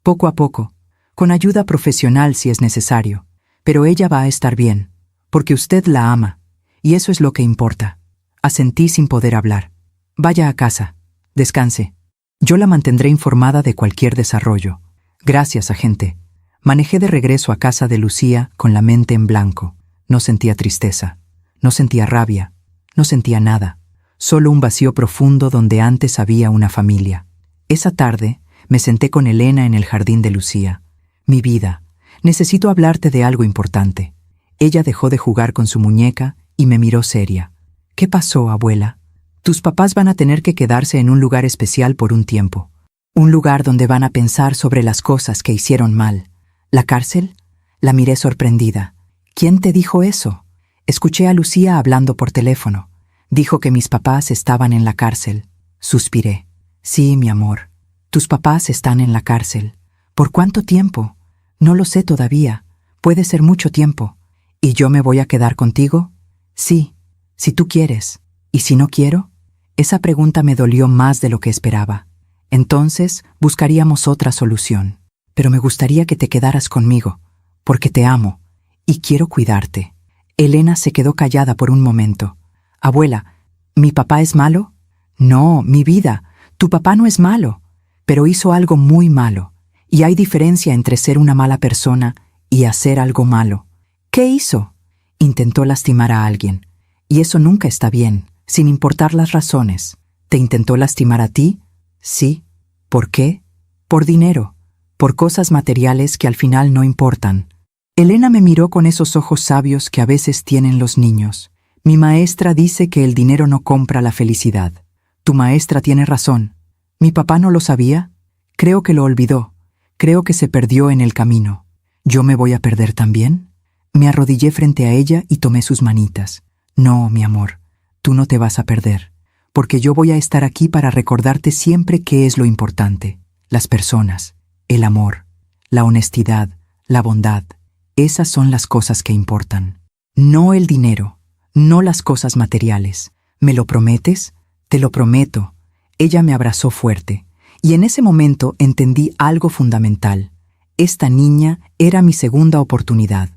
[SPEAKER 1] poco a poco, con ayuda profesional si es necesario. Pero ella va a estar bien, porque usted la ama, y eso es lo que importa. Asentí sin poder hablar. Vaya a casa. Descanse. Yo la mantendré informada de cualquier desarrollo. Gracias, agente. Manejé de regreso a casa de Lucía con la mente en blanco. No sentía tristeza, no sentía rabia, no sentía nada. Solo un vacío profundo donde antes había una familia. Esa tarde me senté con Elena en el jardín de Lucía. Mi vida, necesito hablarte de algo importante. Ella dejó de jugar con su muñeca y me miró seria. ¿Qué pasó, abuela? Tus papás van a tener que quedarse en un lugar especial por un tiempo. Un lugar donde van a pensar sobre las cosas que hicieron mal. ¿La cárcel? La miré sorprendida. ¿Quién te dijo eso? Escuché a Lucía hablando por teléfono. Dijo que mis papás estaban en la cárcel. Suspiré. Sí, mi amor. Tus papás están en la cárcel. ¿Por cuánto tiempo? No lo sé todavía. Puede ser mucho tiempo. ¿Y yo me voy a quedar contigo? Sí, si tú quieres. ¿Y si no quiero? Esa pregunta me dolió más de lo que esperaba. Entonces buscaríamos otra solución. Pero me gustaría que te quedaras conmigo, porque te amo y quiero cuidarte. Elena se quedó callada por un momento. Abuela, ¿mi papá es malo? No, mi vida, tu papá no es malo, pero hizo algo muy malo. Y hay diferencia entre ser una mala persona y hacer algo malo. ¿Qué hizo? Intentó lastimar a alguien. Y eso nunca está bien, sin importar las razones. ¿Te intentó lastimar a ti? Sí. ¿Por qué? Por dinero, por cosas materiales que al final no importan. Elena me miró con esos ojos sabios que a veces tienen los niños. Mi maestra dice que el dinero no compra la felicidad. Tu maestra tiene razón. ¿Mi papá no lo sabía? Creo que lo olvidó. Creo que se perdió en el camino. ¿Yo me voy a perder también? Me arrodillé frente a ella y tomé sus manitas. No, mi amor, tú no te vas a perder, porque yo voy a estar aquí para recordarte siempre qué es lo importante. Las personas, el amor, la honestidad, la bondad. Esas son las cosas que importan. No el dinero, no las cosas materiales. ¿Me lo prometes? Te lo prometo. Ella me abrazó fuerte, y en ese momento entendí algo fundamental. Esta niña era mi segunda oportunidad.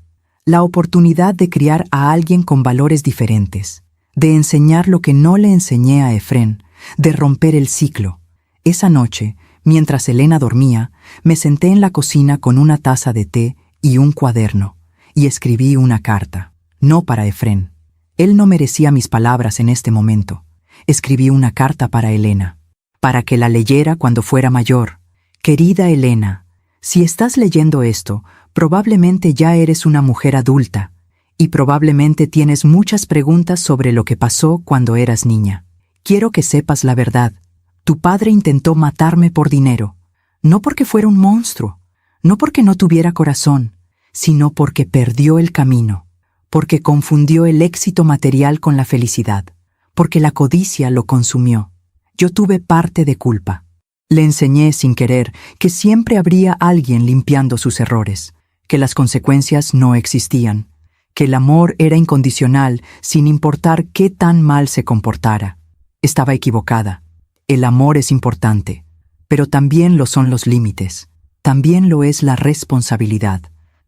[SPEAKER 1] La oportunidad de criar a alguien con valores diferentes, de enseñar lo que no le enseñé a Efrén, de romper el ciclo. Esa noche, mientras Elena dormía, me senté en la cocina con una taza de té y un cuaderno, y escribí una carta, no para Efrén. Él no merecía mis palabras en este momento. Escribí una carta para Elena, para que la leyera cuando fuera mayor. Querida Elena, si estás leyendo esto, probablemente ya eres una mujer adulta, y probablemente tienes muchas preguntas sobre lo que pasó cuando eras niña. Quiero que sepas la verdad. Tu padre intentó matarme por dinero, no porque fuera un monstruo, no porque no tuviera corazón, sino porque perdió el camino, porque confundió el éxito material con la felicidad, porque la codicia lo consumió. Yo tuve parte de culpa. Le enseñé sin querer que siempre habría alguien limpiando sus errores, que las consecuencias no existían, que el amor era incondicional sin importar qué tan mal se comportara. Estaba equivocada. El amor es importante, pero también lo son los límites. También lo es la responsabilidad.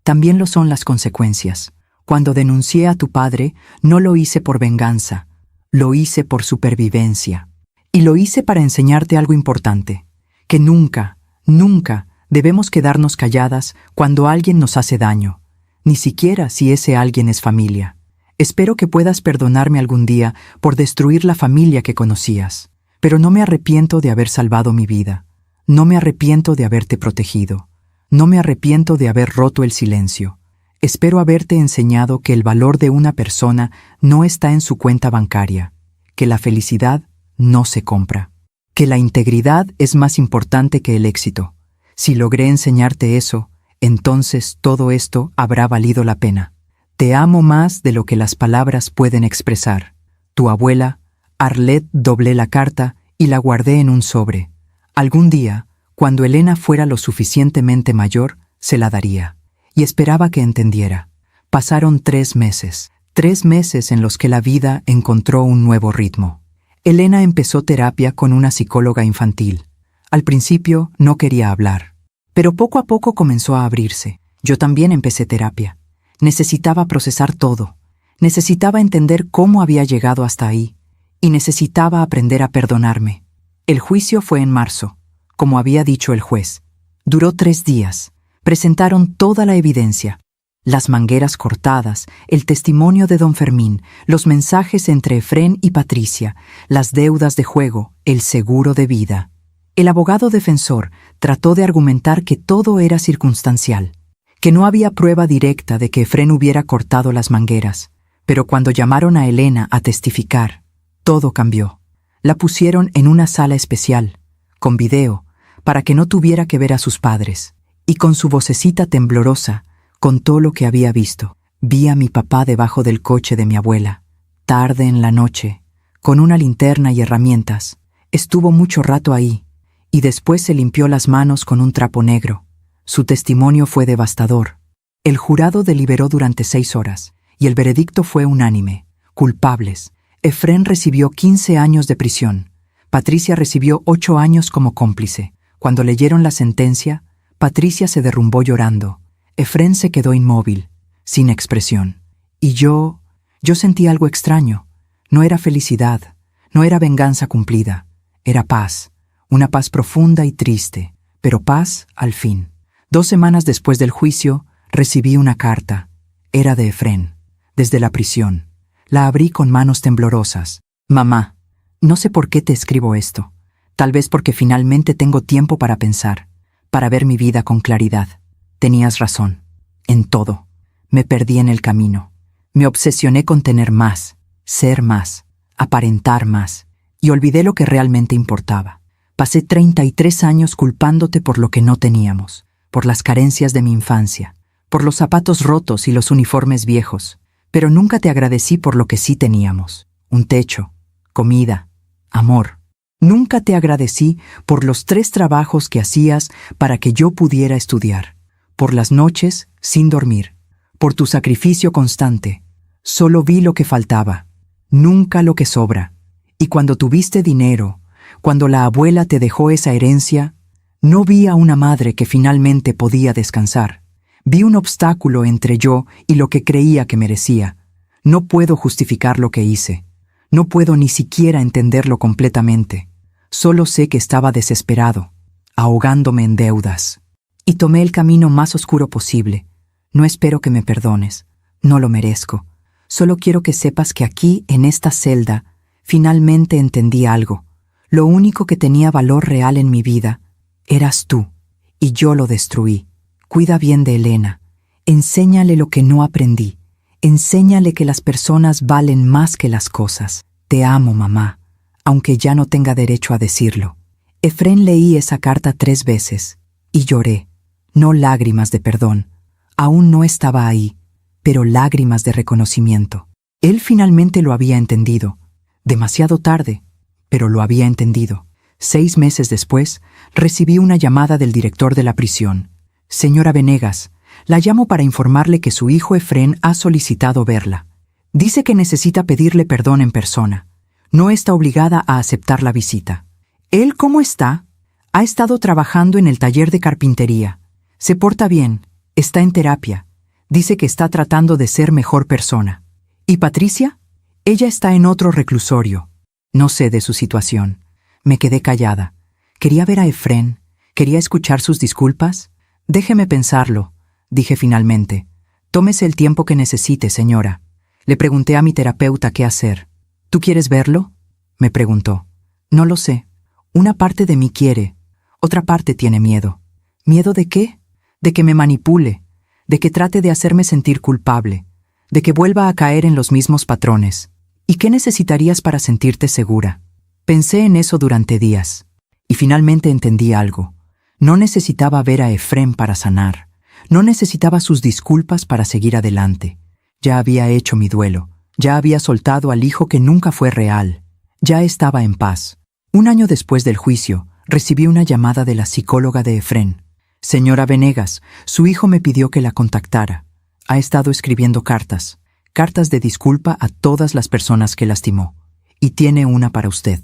[SPEAKER 1] También lo son las consecuencias. Cuando denuncié a tu padre, no lo hice por venganza. Lo hice por supervivencia. Y lo hice para enseñarte algo importante. que nunca, nunca debemos quedarnos calladas cuando alguien nos hace daño, ni siquiera si ese alguien es familia. Espero que puedas perdonarme algún día por destruir la familia que conocías, pero no me arrepiento de haber salvado mi vida. No me arrepiento de haberte protegido. No me arrepiento de haber roto el silencio. Espero haberte enseñado que el valor de una persona no está en su cuenta bancaria, que la felicidad no se compra, que la integridad es más importante que el éxito. Si logré enseñarte eso, entonces todo esto habrá valido la pena. Te amo más de lo que las palabras pueden expresar. Tu abuela, Arlette. Doblé la carta y la guardé en un sobre. Algún día, cuando Elena fuera lo suficientemente mayor, se la daría. Y esperaba que entendiera. Pasaron 3 meses. 3 meses en los que la vida encontró un nuevo ritmo. Elena empezó terapia con una psicóloga infantil. Al principio no quería hablar, pero poco a poco comenzó a abrirse. Yo también empecé terapia. Necesitaba procesar todo. Necesitaba entender cómo había llegado hasta ahí. Y necesitaba aprender a perdonarme. El juicio fue en marzo, como había dicho el juez. Duró 3 días. Presentaron toda la evidencia. Las mangueras cortadas, el testimonio de don Fermín, los mensajes entre Efrén y Patricia, las deudas de juego, el seguro de vida. El abogado defensor trató de argumentar que todo era circunstancial, que no había prueba directa de que Efrén hubiera cortado las mangueras, pero cuando llamaron a Elena a testificar, todo cambió. La pusieron en una sala especial, con video, para que no tuviera que ver a sus padres, y con su vocecita temblorosa contó lo que había visto. Vi a mi papá debajo del coche de mi abuela, tarde en la noche, con una linterna y herramientas. Estuvo mucho rato ahí, y después se limpió las manos con un trapo negro. Su testimonio fue devastador. El jurado deliberó durante 6 horas, y el veredicto fue unánime. Culpables. Efrén recibió 15 años de prisión. Patricia recibió 8 años como cómplice. Cuando leyeron la sentencia, Patricia se derrumbó llorando. Efrén se quedó inmóvil, sin expresión. Y yo sentí algo extraño. No era felicidad, no era venganza cumplida. Era paz, una paz profunda y triste, pero paz al fin. 2 semanas después del juicio, recibí una carta. Era de Efrén, desde la prisión. La abrí con manos temblorosas. Mamá, no sé por qué te escribo esto. Tal vez porque finalmente tengo tiempo para pensar, para ver mi vida con claridad. Tenías razón. En todo. Me perdí en el camino. Me obsesioné con tener más, ser más, aparentar más, y olvidé lo que realmente importaba. Pasé 33 años culpándote por lo que no teníamos, por las carencias de mi infancia, por los zapatos rotos y los uniformes viejos, pero nunca te agradecí por lo que sí teníamos. Un techo, comida, amor. Nunca te agradecí por los 3 trabajos que hacías para que yo pudiera estudiar, por las noches sin dormir, por tu sacrificio constante. Solo vi lo que faltaba, nunca lo que sobra. Y cuando tuviste dinero, cuando la abuela te dejó esa herencia, no vi a una madre que finalmente podía descansar. Vi un obstáculo entre yo y lo que creía que merecía. No puedo justificar lo que hice. No puedo ni siquiera entenderlo completamente. Solo sé que estaba desesperado, ahogándome en deudas. Y tomé el camino más oscuro posible. No espero que me perdones. No lo merezco. Solo quiero que sepas que aquí, en esta celda, finalmente entendí algo. Lo único que tenía valor real en mi vida eras tú, y yo lo destruí. Cuida bien de Elena. Enséñale lo que no aprendí. Enséñale que las personas valen más que las cosas. Te amo, mamá, aunque ya no tenga derecho a decirlo. Efrén, leí esa carta 3 veces, y lloré. No lágrimas de perdón. Aún no estaba ahí, pero lágrimas de reconocimiento. Él finalmente lo había entendido. Demasiado tarde, pero lo había entendido. 6 meses después, recibí una llamada del director de la prisión. Señora Venegas, la llamo para informarle que su hijo Efrén ha solicitado verla. Dice que necesita pedirle perdón en persona. No está obligada a aceptar la visita. ¿Él cómo está? Ha estado trabajando en el taller de carpintería. Se porta bien, está en terapia. Dice que está tratando de ser mejor persona. ¿Y Patricia? Ella está en otro reclusorio. No sé de su situación. Me quedé callada. ¿Quería ver a Efrén? ¿Quería escuchar sus disculpas? Déjeme pensarlo, dije finalmente. Tómese el tiempo que necesite, señora. Le pregunté a mi terapeuta qué hacer. ¿Tú quieres verlo?, me preguntó. No lo sé. Una parte de mí quiere, otra parte tiene miedo. ¿Miedo de qué? De que me manipule, de que trate de hacerme sentir culpable, de que vuelva a caer en los mismos patrones. ¿Y qué necesitarías para sentirte segura? Pensé en eso durante días, y finalmente entendí algo. No necesitaba ver a Efrén para sanar. No necesitaba sus disculpas para seguir adelante. Ya había hecho mi duelo. Ya había soltado al hijo que nunca fue real. Ya estaba en paz. Un año después del juicio, recibí una llamada de la psicóloga de Efrén. Señora Venegas, su hijo me pidió que la contactara. Ha estado escribiendo cartas de disculpa a todas las personas que lastimó. Y tiene una para usted.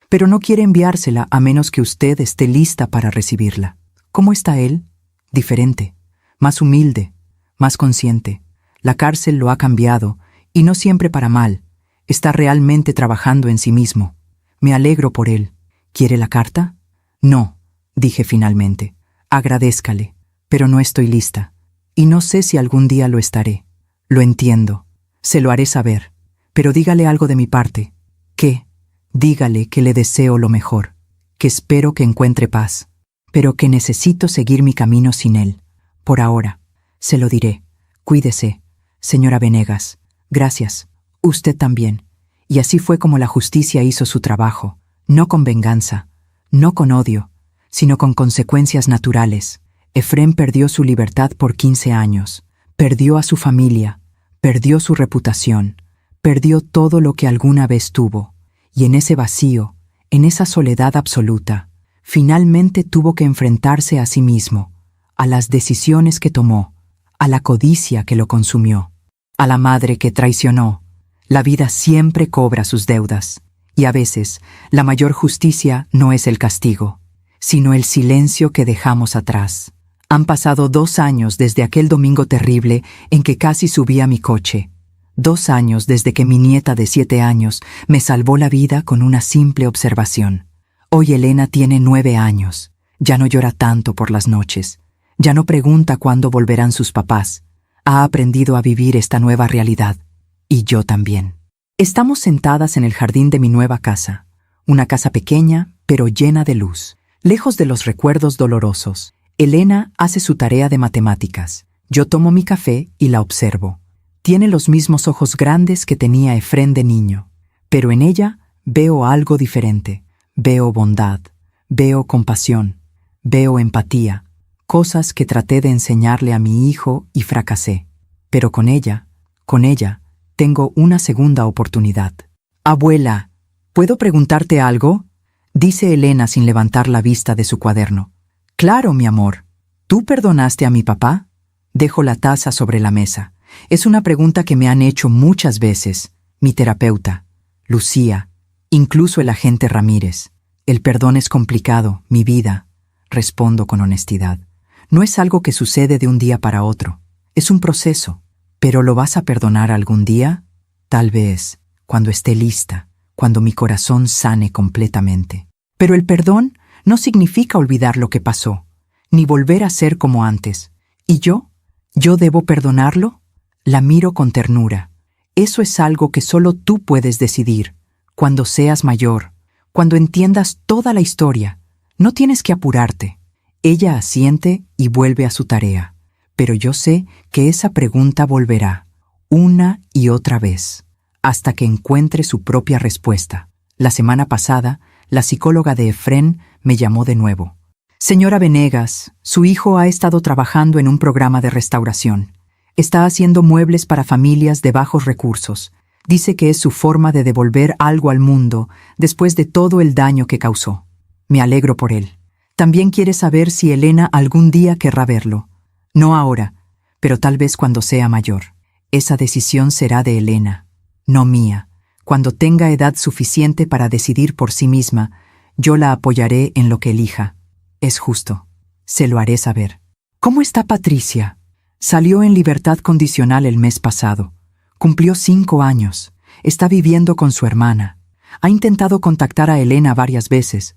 [SPEAKER 1] Pero no quiere enviársela a menos que usted esté lista para recibirla. ¿Cómo está él? Diferente, más humilde, más consciente. La cárcel lo ha cambiado, y no siempre para mal. Está realmente trabajando en sí mismo. Me alegro por él. ¿Quiere la carta? No, dije finalmente. Agradézcale, pero no estoy lista. Y no sé si algún día lo estaré. Lo entiendo. Se lo haré saber. Pero dígale algo de mi parte. ¿Qué? Dígale que le deseo lo mejor, que espero que encuentre paz, pero que necesito seguir mi camino sin él. Por ahora, se lo diré. Cuídese, señora Venegas. Gracias. Usted también. Y así fue como la justicia hizo su trabajo, no con venganza, no con odio, sino con consecuencias naturales. Efrén perdió su libertad por 15 años, perdió a su familia, perdió su reputación, perdió todo lo que alguna vez tuvo. Y en ese vacío, en esa soledad absoluta, finalmente tuvo que enfrentarse a sí mismo, a las decisiones que tomó, a la codicia que lo consumió, a la madre que traicionó. La vida siempre cobra sus deudas, y a veces la mayor justicia no es el castigo, sino el silencio que dejamos atrás. Han pasado 2 años desde aquel domingo terrible en que casi subí a mi coche. 2 años desde que mi nieta de 7 años me salvó la vida con una simple observación. Hoy Elena tiene 9 años. Ya no llora tanto por las noches. Ya no pregunta cuándo volverán sus papás. Ha aprendido a vivir esta nueva realidad. Y yo también. Estamos sentadas en el jardín de mi nueva casa. Una casa pequeña, pero llena de luz. Lejos de los recuerdos dolorosos. Elena hace su tarea de matemáticas. Yo tomo mi café y la observo. Tiene los mismos ojos grandes que tenía Efrén de niño, pero en ella veo algo diferente. Veo bondad, veo compasión, veo empatía, cosas que traté de enseñarle a mi hijo y fracasé. Pero con ella, tengo una segunda oportunidad. Abuela, ¿puedo preguntarte algo?, dice Elena sin levantar la vista de su cuaderno. Claro, mi amor. ¿Tú perdonaste a mi papá? Dejo la taza sobre la mesa. Es una pregunta que me han hecho muchas veces, mi terapeuta, Lucía, incluso el agente Ramírez. El perdón es complicado, mi vida, respondo con honestidad. No es algo que sucede de un día para otro, es un proceso. ¿Pero lo vas a perdonar algún día? Tal vez, cuando esté lista, cuando mi corazón sane completamente. Pero el perdón no significa olvidar lo que pasó, ni volver a ser como antes. ¿Y yo? ¿Yo debo perdonarlo? La miro con ternura. Eso es algo que solo tú puedes decidir. Cuando seas mayor, cuando entiendas toda la historia, no tienes que apurarte. Ella asiente y vuelve a su tarea. Pero yo sé que esa pregunta volverá, una y otra vez, hasta que encuentre su propia respuesta. La semana pasada, la psicóloga de Efrén me llamó de nuevo. Señora Venegas, su hijo ha estado trabajando en un programa de restauración. Está haciendo muebles para familias de bajos recursos. Dice que es su forma de devolver algo al mundo después de todo el daño que causó. Me alegro por él. También quiere saber si Elena algún día querrá verlo. No ahora, pero tal vez cuando sea mayor. Esa decisión será de Elena, no mía. Cuando tenga edad suficiente para decidir por sí misma, yo la apoyaré en lo que elija. Es justo. Se lo haré saber. ¿Cómo está Patricia? Salió en libertad condicional el mes pasado. Cumplió 5 años. Está viviendo con su hermana. Ha intentado contactar a Elena varias veces,